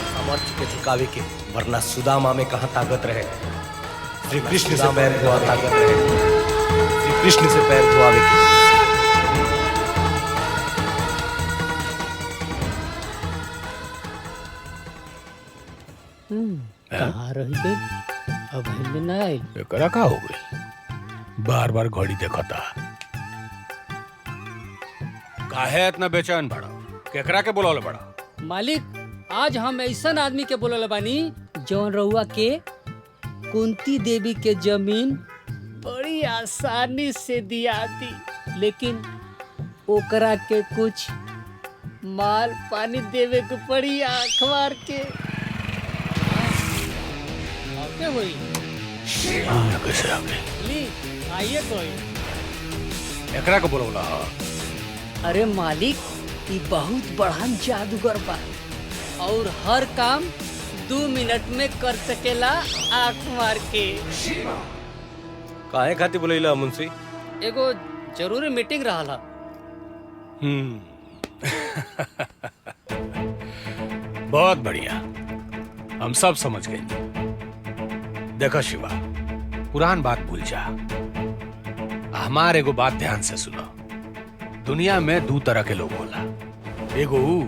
सामर्थ्य के झुकावे के, वरना सुदामा में कहाँ ताकत रहे। श्री कृष्ण से पैर धोआ ताकत रहे, श्री कृष्ण से पैर धोआवे के। कहाँ रही गई? अब हिल न आइल। एकरा का हो गई? बार बार घड़ी देखता। काहे इतना बेचैन बड़ा? केकरा के बुलावले बड़ा? मालिक आज हम ऐसा आदमी के बोलल बानी जौन रउआ के कुंती देवी के जमीन बड़ी आसानी से दिया दी, लेकिन ओकरा के कुछ माल पानी देवे के पड़ी आँख मार के। आके हुई कैसे आ गई? ली आइए कोई। एकरा के बुलावला? अरे मालिक ये बहुत बढ़न जादूगर बा और हर काम 2 मिनट में कर सकेला आँख मार के। काहे खातिर बुलैला मुंशी? एगो जरूरी मीटिंग रहा। बहुत बढ़िया, हम सब समझ गए। देखो शिवा, पुरान बात भूल जा। हमारे एगो बात ध्यान से सुनो। दुनिया में 2 तरह के लोग होला। एगो ऊ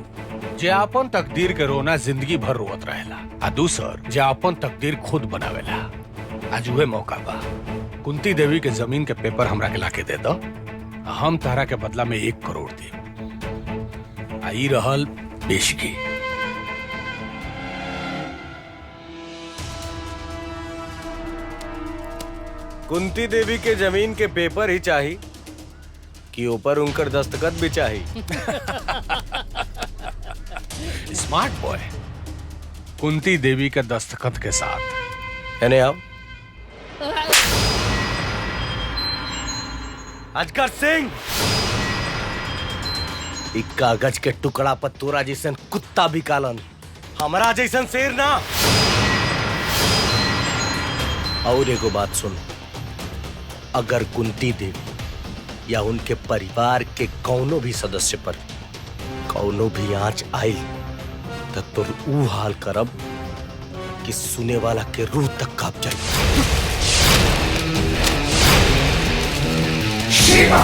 जे अपन तकदीर के रोना जिंदगी भर रोवत रहेला, आ दूसर जे अपन तकदीर खुद बनावेला। आज उहे मौका बा। कुंती देवी के जमीन के पेपर हमरा के लाके दे दो, हम तारा के बदला में 1 करोड़ दे। आई रहल पेशगी। कुंती देवी के जमीन के पेपर ही चाहिए कि ऊपर उनकर दस्तखत भी चाहिए? स्मार्ट बॉय कुंती देवी के दस्तखत के साथ। यानी आप अजगर सिंह, एक कागज के टुकड़ा पर तोरा जैसन कुत्ता भी कालन, हमारा जैसन शेर ना। और एगो बात सुन, अगर कुंती देवी या उनके परिवार के कौनो भी सदस्य पर कौनो भी आंच आई तो तुर ऊ हाल करब कि सुने वाला के रूह तक कांप जाए। शिवा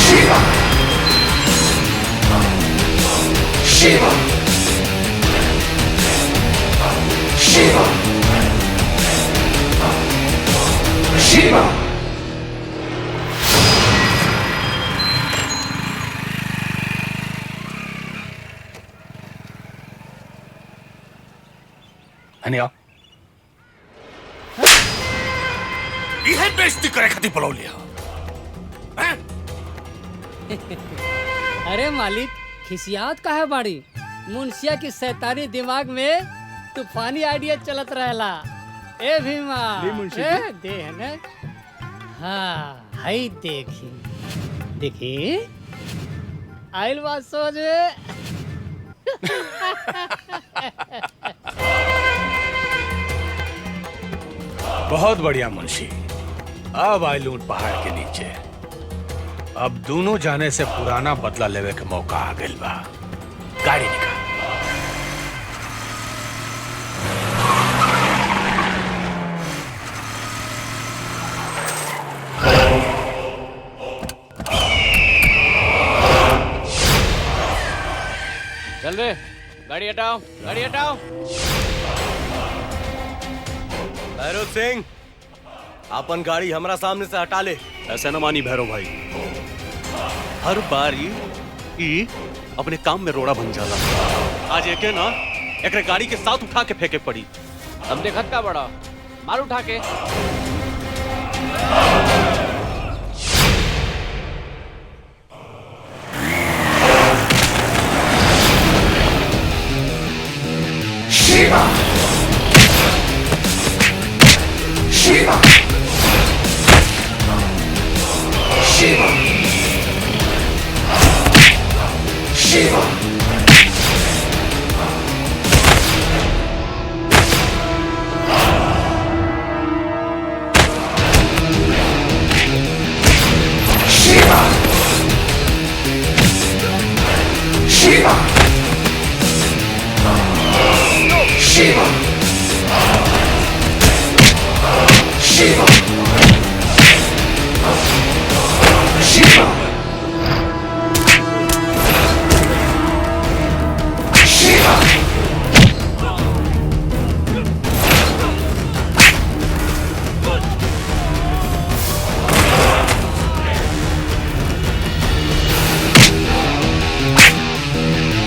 शिवा शिवा शिवा शिवा अनिया यह बेइज्जती करे खातिर बुला लिया। अरे मालिक खिसियात काहे बाड़ी? मुंशिया की शैतानी दिमाग में तूफानी आइडिया चलत रहेला। ए भीमा जी मुंशी ए जी। देह ने हाँ हई देखी देखी आइल बात समझ में। बहुत बढ़िया मुंशी, अब आई लूट पहाड़ के नीचे। अब दोनों जाने से पुराना बदला लेवे के मौका आ गइल बा। गाड़ी निकाल। चल रे, गाड़ी हटाओ, गाड़ी हटाओ। भैरव सिंह, अपन गाड़ी हमरा सामने से हटा ले। ऐसे न मानी भैरव भाई, हर बार ई अपने काम में रोड़ा बन जाला। आज एके ना एकरे गाड़ी के साथ उठा के फेंके पड़ी। अब देखत का बड़ा, मार उठा के। शिवा शिवा शिवा शिवा शिवा शिवा शिवा शिवा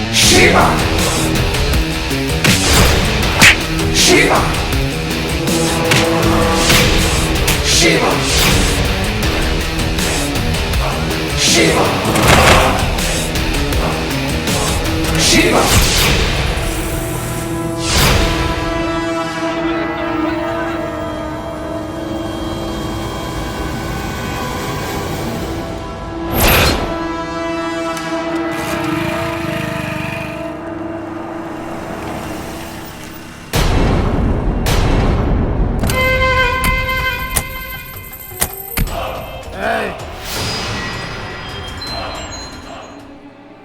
शिवा शिवा शिवा शिवा शिवा शिवा शिवा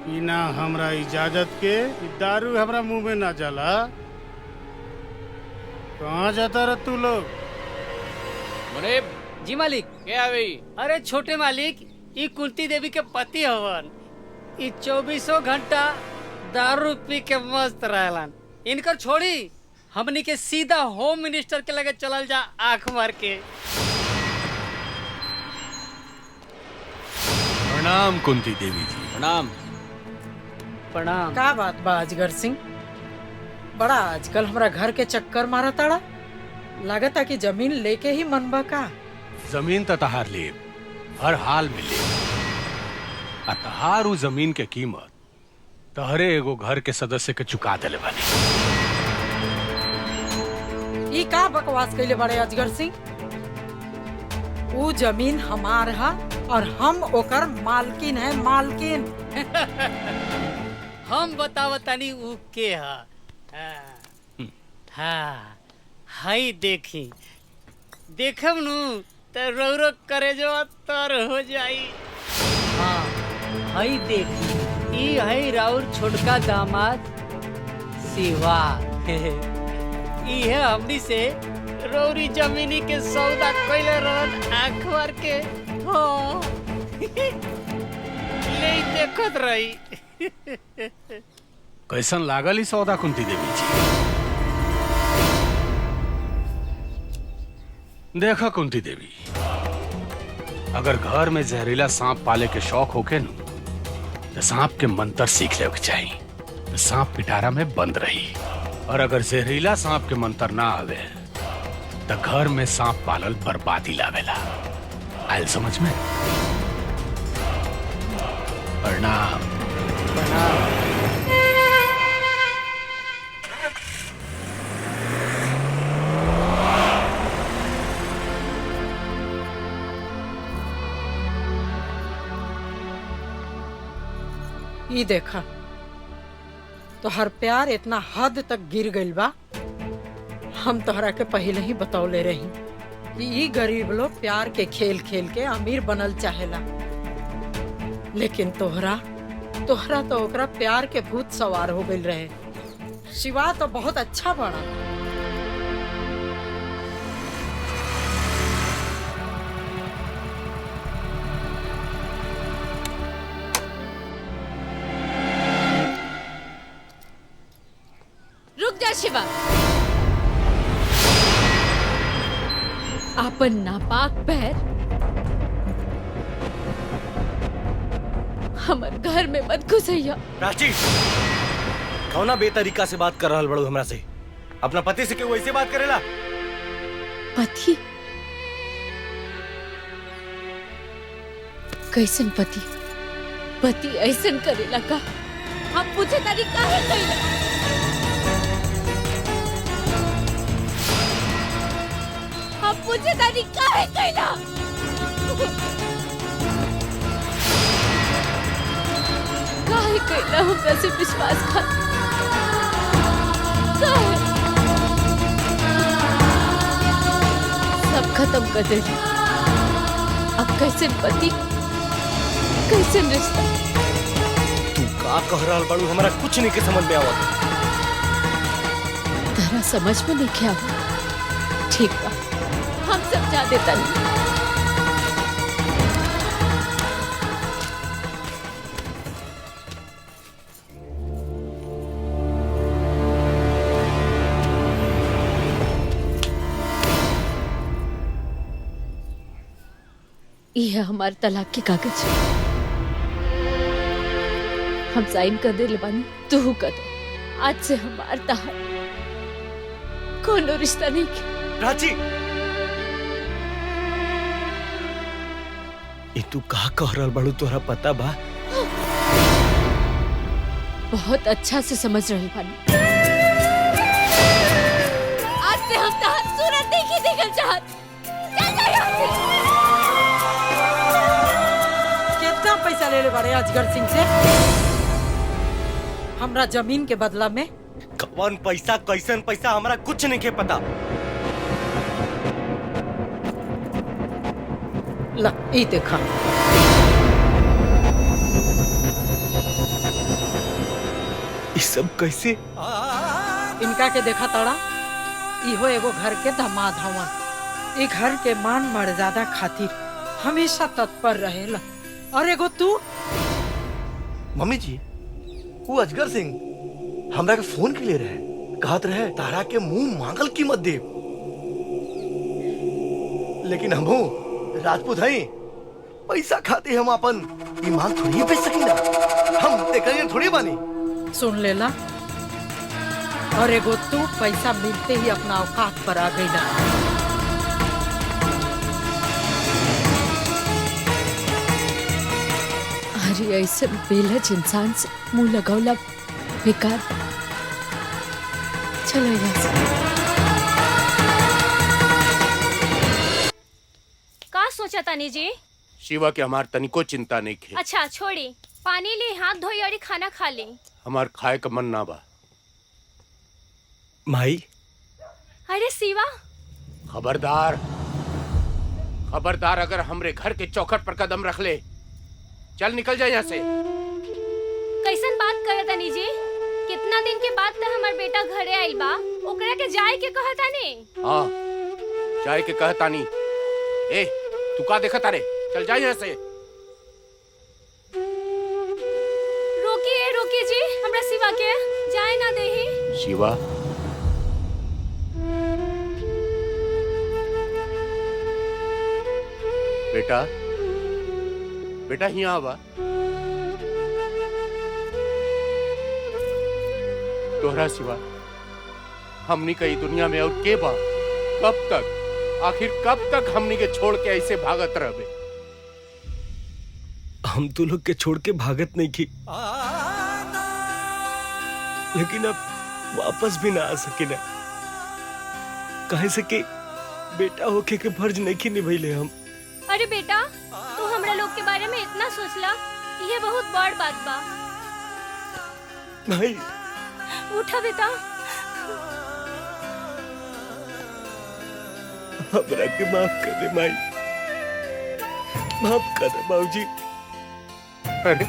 बिना हमरा इजाजत के इ दारू हमरा मुंह में ना जाला। कहाँ जाता रह तू लोग? मुनीब जी मालिक। क्या अभी? अरे छोटे मालिक, ई कुंती देवी के पति हवन। ई 24 घंटा दारू पी के मस्त रहलन। इनकर छोड़ी हमनी के सीधा होम मिनिस्टर के लगे चलल जा आंख मार के। प्रणाम कुंती देवी जी। प्रणाम। प्रणाम। का बात बा अजगर सिंह, बड़ा आजकल हमरा घर के चक्कर मारा ताड़ा। लागता कि जमीन लेके ही मन बा का? जमीन तहार ले हर हाल में ले। तहार उ जमीन के कीमत तहरे एगो घर के सदस्य के चुका देले बानी। ई का बकवास कैले बड़े अजगर सिंह? वो जमीन हमार है और हम ओकर मालकिन है, मालकिन। हम बतावतानी ऊ के हा। हाँ हाई देखी देखम नु तो रौरो करे जो तर हो जाई। हाँ हाई देखी ई है राउर छोटका दामाद शिवा। ई है हमनी से रौरी जमीनी के सौदा कैले रहत आँख मार के। हाँ ले देखत रही। कैसन लागल ई सौदा कुंती देवी जी? देखा कुंती देवी, अगर घर में जहरीला सांप पाले के शौक होके न तो सांप के मंत्र सीख ले चाहिए, तो सांप पिटारा में बंद रही। और अगर जहरीला सांप के मंत्र ना आवे तो घर में सांप पालल बर्बादी लावेला। आयल समझ में? प्रणाम। ई देखा तो हर प्यार इतना हद तक गिर गइल बा। हम तोहरा के पहले ही बतौले रही कि ई गरीब लोग प्यार के खेल खेल के अमीर बनल चाहेला, लेकिन तोहरा तो ओकरा प्यार के भूत सवार हो गइल रहे। शिवा तो बहुत अच्छा बड़ा। रुक जा शिवा। आपन नापाक पैर हमर घर में मत घुसैया। प्राची, कौना बेतरीका से बात कर रहल बड़ू हमरा से? अपना पति से क्यों वैसे बात करेला? पति? कैसन पति? पति ऐसन करेला का? हम पूछे तारी काहे कैला? हम पूछे तारी काहे कैला? काहे कैला हमरा से विश्वासघात? काहे? सब खत्म कर देली। अब कैसे पति, कैसे रिश्ता? तू का कह रहल बड़ू? हमरा कुछ नहीं के समझ में आवत। तेरा समझ में नहीं क्या हुआ? ठीक बा, हम समझा देता नहीं। ये है हमारे तलाक के कागज। हम साइन कर दे बानी, तू कर दे। आज से हमार तहार कोनो रिश्ता नहीं के। प्राची, ये तू का कह रहल बड़ू? तोहरा पता बा? बहुत अच्छा से समझ रहे बानी। आज से हम तहार सूरत देखी देखल चाहत। चल जा यहाँ से। कितना पैसा ले ले बड़े अजगर सिंह से? हमरा जमीन के बदला में? कौन पैसा, कैसन पैसा, हमरा कुछ नहीं के पता। ला ई देखा। ये सब कैसे? इनका के देखा तड़ा, इहो एगो घर के दामाद हवन। ई घर के मान मर्यादा खातिर हमेशा तत्पर रहेला। और एगो तू? मम्मी जी, वो अजगर सिंह हमरा के फोन के लिए रहे, कहत रहे तारा के मुंह मांगल कीमत दे। लेकिन हमहू राजपूत हई, पैसा खाते हम अपन ईमान थोड़ी बेच सकीला। हम तेकरियन थोड़ी बानी। सुन लेला। और एगो तू पैसा मिलते ही अपना औकात पर आ गईला। अरे ऐसे बेलज इंसान से मुंह लगौला बेकार। चलो यहाँ से। का सोचा तानी जी? शिवा के हमार तनिको चिंता नहीं खे। अच्छा छोड़ी, पानी ली, हाथ धोई और खाना खा ली। हमार खाए का मन ना बा। माई अरे शिवा, खबरदार खबरदार, अगर हमरे घर के चौखट पर कदम रख ले, चल निकल जाए यहाँ से। कैसन बात करे तानी जी? कितना दिन के बाद तो हमार बेटा घरे आइल बा, ओकरा के जाए के कहा तानी। हाँ, जाए के कहता नहीं। ए, तू का देखा तारे? चल जाए यहाँ से। रोकिए जी, हमरा शिवा के जाए ना देही। शिवा, बेटा बेटा यहाँ आवा। तोहरा सिवा हमनी कई दुनिया में और के बा? कब तक, आखिर कब तक हमनी के छोड़ के ऐसे भागत रहबे? हम तो लोग के छोड़ के भागत नहीं की, लेकिन अब वापस भी ना आ सके ना। कहे से कि बेटा होके के फर्ज नहीं की निभैले हम। अरे बेटा, तू हमरा लोग के बारे में इतना सोचला, ये बहुत बड़ बात बा। नहीं, उठा बेटा। हमरा के माफ कर दे माई, माफ कर दे बाबूजी। अरे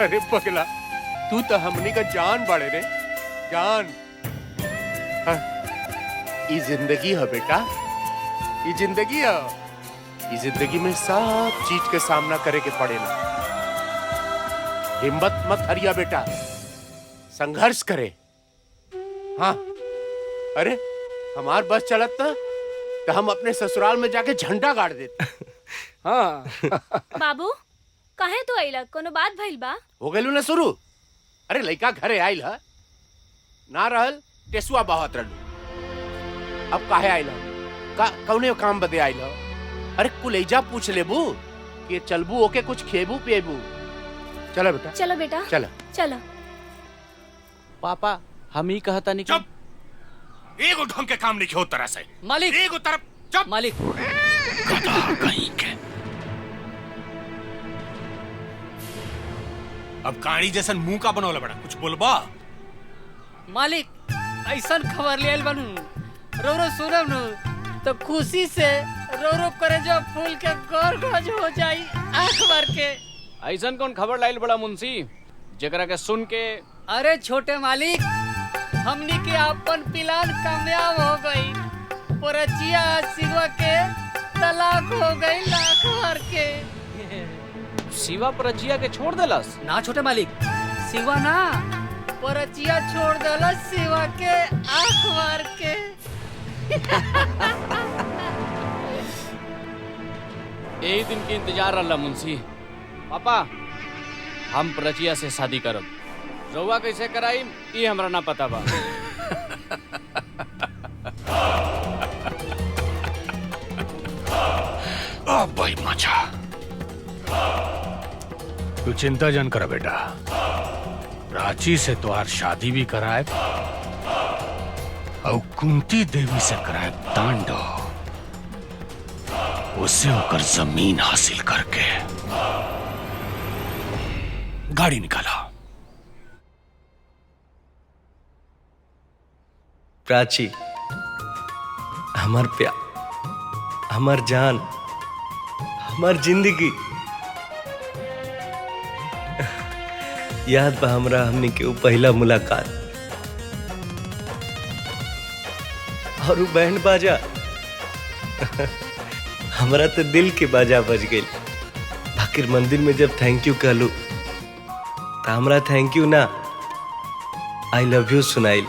अरे पगला, तू तो हमनी का जान बाड़े रे, जान। हाँ, ये जिंदगी है बेटा, ये जिंदगी है। ये जिंदगी में सब चीज के सामना करे के पड़ेला। हिम्मत मत हरिया बेटा, संघर्ष करे। हाँ, अरे हमार बस चलत ना तो हम अपने ससुराल में जाके झंडा गाड़ देते। हाँ। बाबू, काहे तू आइला? कोनो बात भइल बा? हो गइलू ना शुरू। अरे लइका घरे आइल है ना, रहल टेसुआ बहात रहलू। अब काहे आइल है? कौने काम बदे आइल है? अरे कुलेजा पूछ लेबू कि चलबू ओके कुछ खेबू पिएबू। चलो बेटा, चलो बेटा, चलो चलो। पापा, हम ही कहता नहीं। चुप, एगो ढंग के काम नहीं हो तरह से। मालिक, एगो तरफ चुप। मालिक, गधा कहीं के। अब कहानी जैसा मुंह का बनौला बड़ा, कुछ बोलबा? मालिक, ऐसा खबर ले आइल बनू, रो सुनब नु तो खुशी से रो करे जो फूल के गोर गोज हो जाई आंख भर के। ऐसा कौन खबर लाइल बड़ा मुंशी, जकरा के सुन के? अरे छोटे मालिक, हमनी के अपन प्लान कामयाब हो गई। परचिया शिवा के तलाक हो गई लाख भर के। शिवा परचिया के छोड़ देलस? ना छोटे मालिक, शिवा ना, परचिया छोड़ देलस शिवा के आंख भर के। यही दिन के इंतजार रहा मुंशी। पापा, हम परचिया से शादी करब। रउआ कैसे कराई ये हमरा ना पता बा। अब भाई मजा। तू चिंता जन कर बेटा, प्राची से तुम्हार शादी भी कराए और कुंती देवी से कराए तांडव। उससे होकर जमीन हासिल करके गाड़ी निकाला। प्राची, हमार प्यार, हमार जान, हमार जिंदगी। याद बा हमरा हमनी के पहला मुलाकात और बैंड बाजा। हमरा तो दिल के बाजा बज गई। बाकिर मंदिर में जब थैंक यू कहलू तो हमरा थैंक यू ना, आई लव यू सुनाइल।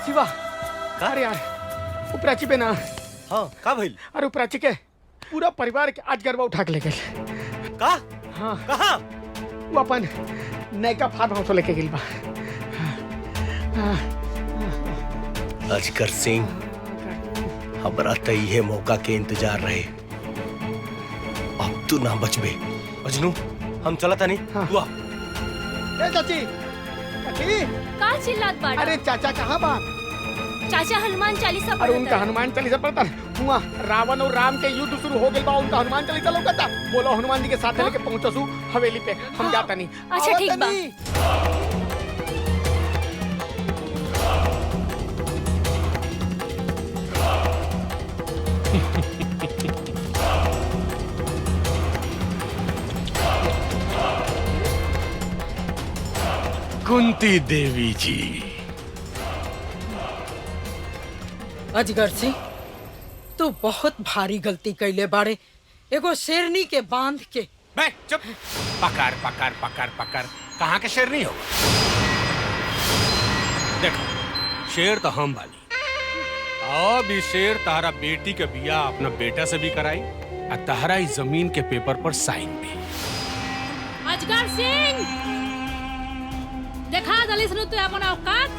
शिवा, अरे यार, उपराची पे ना। हाँ, का भइल? अरे उपराची के पूरा परिवार के आज गरबा उठा के ले गए। का? हाँ कहाँ? वो अपन नयका फार्म हाउस लेके गेल बा। अजगर सिंह, हमरा त इहे मौका के इंतजार रहे। अब तू ना बचबे। मजनू, हम चलता नहीं। तू आ। ए चाची, चाची, का चिल्लात बाड़ा? अरे चाचा कहाँ बा? चाचा हनुमान चालीसा अरे उनका पढ़ता। हनुमान चालीसा पढ़ता हुआ। रावण और राम के युद्ध शुरू हो गए बा, उनका हनुमान चालीसा लौकता। बोलो हनुमान जी के साथ लेके पहुंचसू हवेली पे, हम जाता नहीं। अच्छा ठीक बा। कुंती देवी जी। अजगर सिंह, तू बहुत भारी गलती कैले बाड़े। एगो शेरनी के बांध के। बैठ चुप। पकड़ पकड़ पकड़ पकड़। कहाँ के शेरनी हो? देखो, शेर तो हम बानी। अब इस शेर तारा बेटी के बिया अपना बेटा से भी कराई और तारा इस जमीन के पेपर पर साइन भी। अजगर सिंह, देखा दलिस नु तू अपन औकात।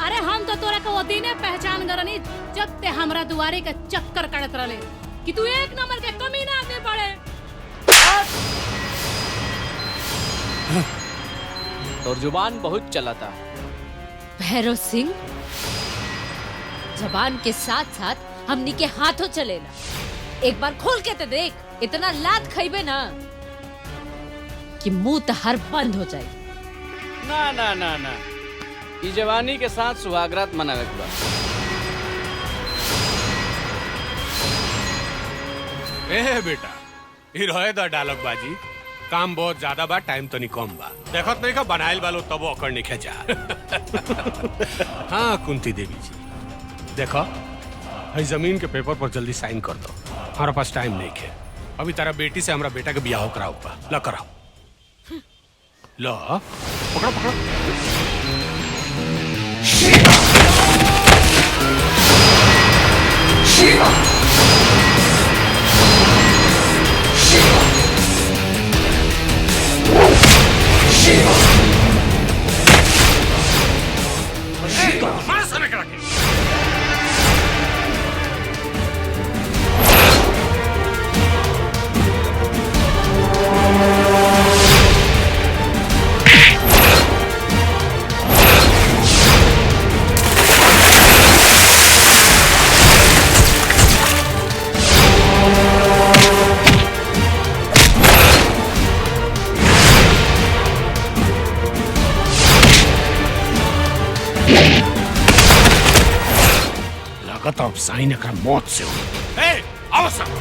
अरे हम तो तोरा के ओती ने पहचान करनी जब ते हमरा दुआरे के चक्कर काटत रहले कि तू एक नंबर के कमीना आदमी पड़े। और जुबान बहुत चलाता। भैरव सिंह, जबान के साथ साथ हमनी के हाथों चलेला। एक बार खोल के तो देख, इतना लात खइबे ना कि मुंह तहर बंद हो जाए। ना ना ना ना, ई जवानी के साथ सुहागरात मनावे के बा। ए बेटा, ई रहे दा डायलॉग बाजी। काम बहुत ज्यादा बा, टाइम तो नहीं कम बा। देखत नहीं का बनाइल वालो तब अकड़ नहीं खेचा। हाँ कुंती देवी जी, देखो भाई जमीन के पेपर पर जल्दी साइन कर दो। हमारा पास टाइम नहीं है। अभी तारा बेटी से हमारा बेटा के ब्याह कराओ बा। ला कराओ। लो पकड़ो पकड़ो। शिवा शिवा शिवा शिवा शिवा। मार सामने करा के। लागत अब साइन एकरा मौत से हो। ए, आओ सब।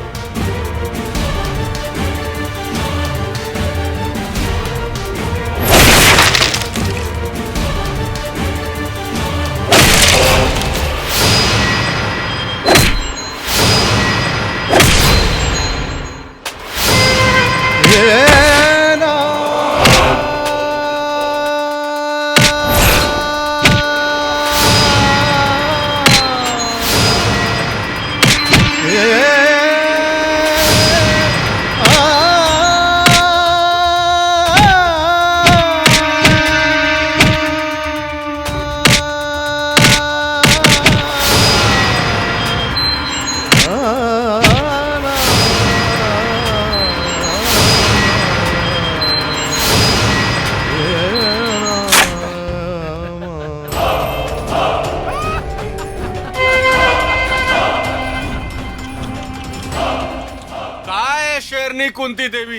शेरनी कुंती देवी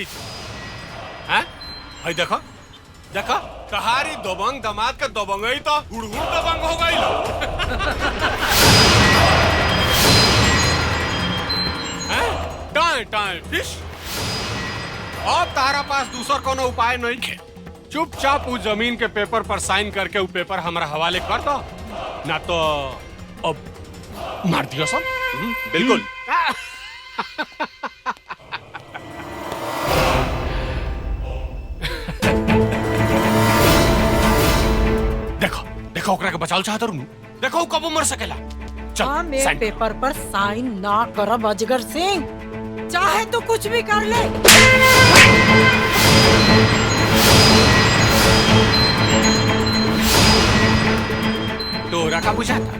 हैं? भाई देखो देखो, कहारी दोबंग दमाद का दोबंगई तो हुड़हुड़ दबंग हो गई। Time time fish. अब तारा पास दूसरा कोनो उपाय नहीं है। चुपचाप उस जमीन के पेपर पर साइन करके वो पेपर हमारा हवाले कर दो, ना तो अब मार दियो सब। बिल्कुल। देखो देखो, ओकरा के बचाव चाहत रहूं। देखो कब मर सकेला। चल हम एक साइन पेपर पर साइन ना करब अजगर सिंह। चल चाहे तो कुछ भी कर ले। तोरा का बुझाता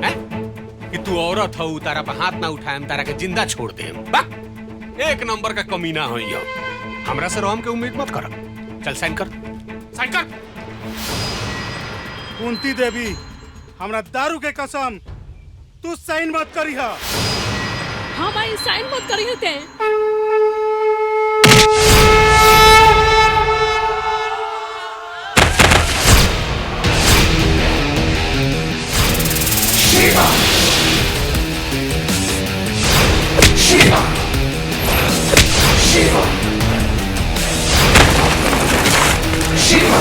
है कि तू औरत हो, तारा पे हाथ ना उठाए, तारा के जिंदा छोड़ दे। एक नंबर का कमीना हो यो। हमरा से रोम के उम्मीद मत कर। चल साइन कर, साइन कर। कुंती देवी, हमरा दारू के कसम, तू साइन मत करिहा। हाँ भाई साइन मत करी होते। Shiva! Shiva! Shiva! Shiva!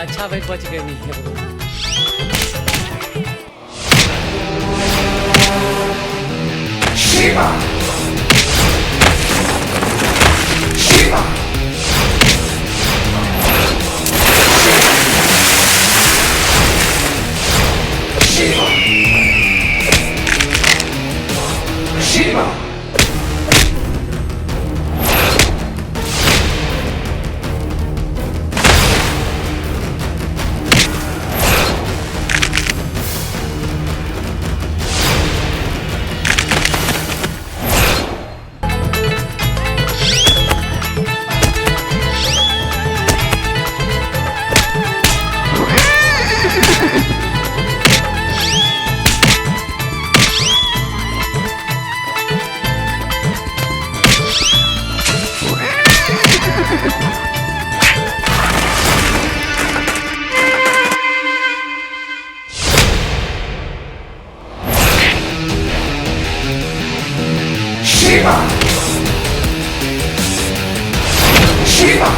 अच्छा भाई बच गए नहीं है। Shiva! Shiva! Shiva! Shiva! Shiva! Shiva!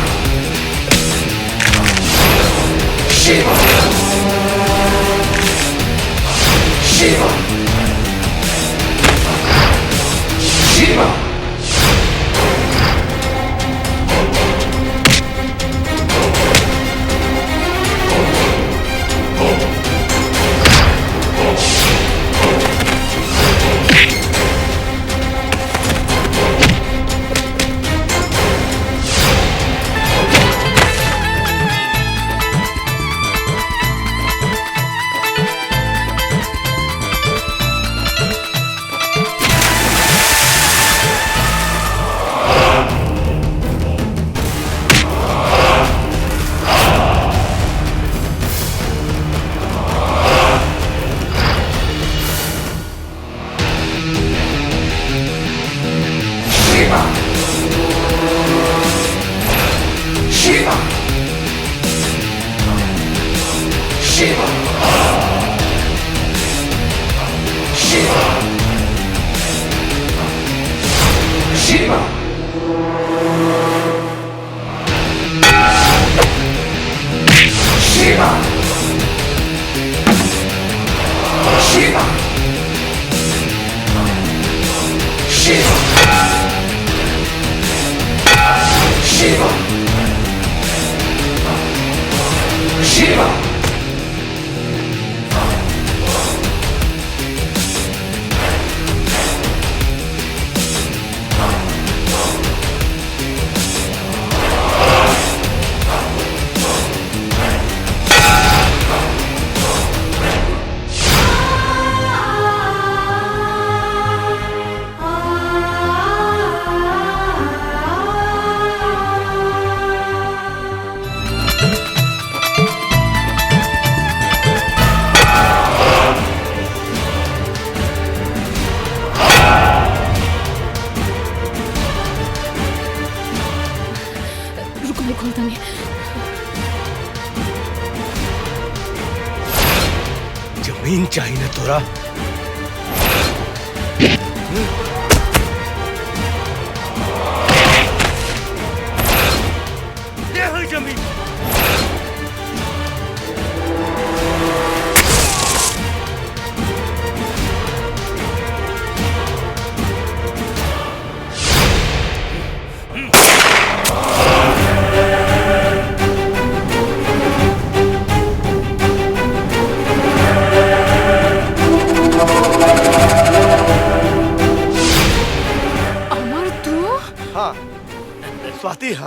Shiva! Shiva! Shiva! Shiva! Shiva! Shiva! Shiva! Shiva! Shiva! Shiva! Shiva! Shiva! खोलता नहीं। जमीन चाहिए ना तोरा? ये हुई जमीन।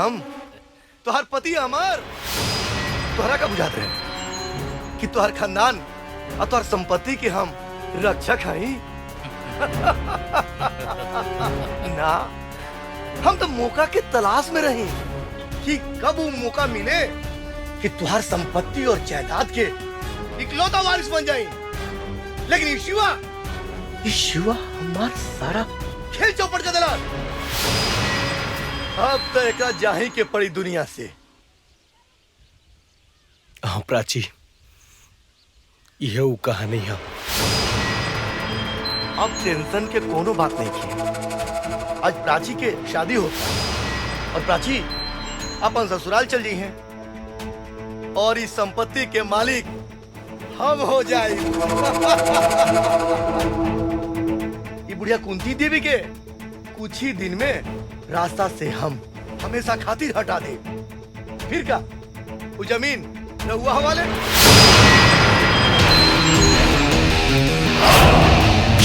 हम तुहार पति अमर तोहरा का बुझाते रहे कि तुहार खानदान और तुहार संपत्ति के हम रक्षक हई। ना, हम तो मौका के तलाश में रहे कि कब वो मौका मिले कि तुहार संपत्ति और जायदाद के इकलौता वारिस बन जाए। लेकिन ये शिवा हमार सारा खेल चौपट कर दिला। अब तो एक जाही के पड़ी दुनिया से। हाँ प्राची, यह वो कहानी है। अब टेंशन के कोनो बात नहीं की। आज प्राची के शादी होता है और प्राची अपन ससुराल चल जी हैं और इस संपत्ति के मालिक हम हो जाए। ये बुढ़िया कुंती देवी के कुछ ही दिन में रास्ता से हम हमेशा खातिर हटा दे। फिर क्या वो जमीन रहुआ हवाले।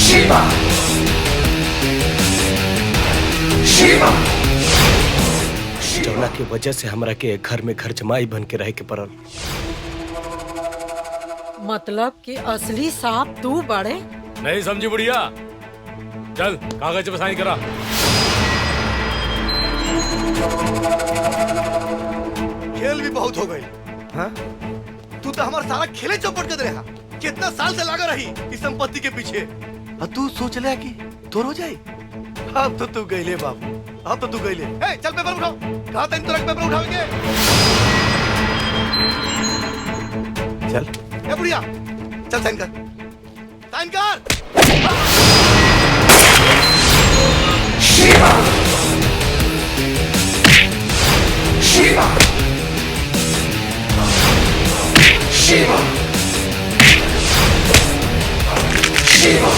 शिवा शिवा जौना के वजह से हमरा के घर में घर जमाई बन के रह के पड़ल। मतलब कि असली सांप तू बड़े। नहीं समझी बुढ़िया, चल कागज पे साइन करा। खेल भी बहुत हो गई। हाँ? तू तो हमारा सारा खेले चौपट कर रहा। कितना साल से लगा रही इस संपत्ति के पीछे और तू सोच लिया कि तोर हो जाए। अब तो तू गईले बाबू, अब तो तू गईले। ए, चल पेपर उठाओ। कहा था तुरंत पेपर उठाओगे? चल ए बुढ़िया, चल साइन कर, साइन कर। शिवा शिवा शिवा शिवा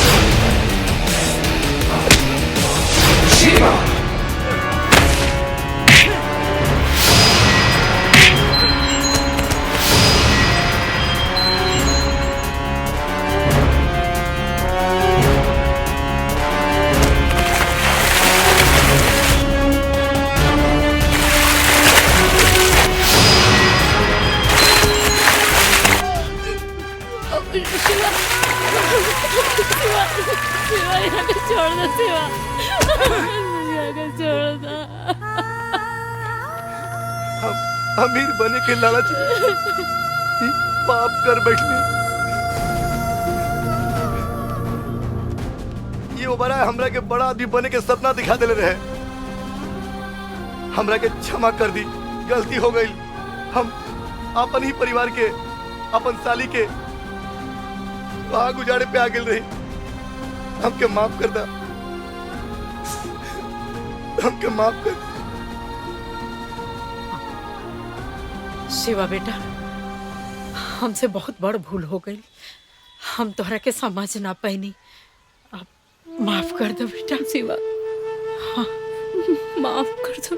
शिवा शिवा यहाँ को छोड़ दो। शिवा यहाँ को छोड़ दो। हम अमीर बने के लालच में पाप कर बैठने। ये ओबरा हमरा के बड़ा आदमी बने के सपना दिखा देले रहे। हमरा के क्षमा कर दी, गलती हो गई। हम अपन ही परिवार के, अपन साली के वहां गुजारे पे आ गए रही। हमके माफ कर दा, हमके माफ कर। शिवा बेटा, हमसे बहुत बड़ भूल हो गई। हम तोहरा के समझ ना पैनी। अब माफ कर दो बेटा। शिवा, हाँ माफ कर दो।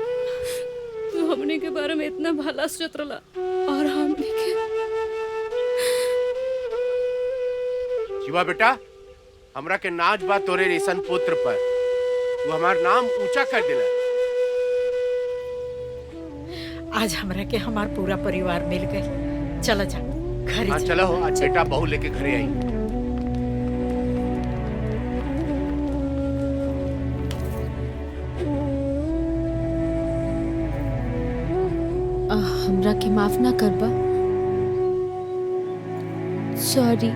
तू हमने के बारे में इतना भला सोच रहा और हमने के। शिवा बेटा, हमरा के नाच बा तोरे रेशन पुत्र पर। तू हमार नाम ऊंचा कर दिला। आज हमरा के हमार पूरा परिवार मिल गए। चला जा घर। हाँ चलो, आज बेटा बहू लेके घरे आई। हमरा के माफ ना करबा। सॉरी।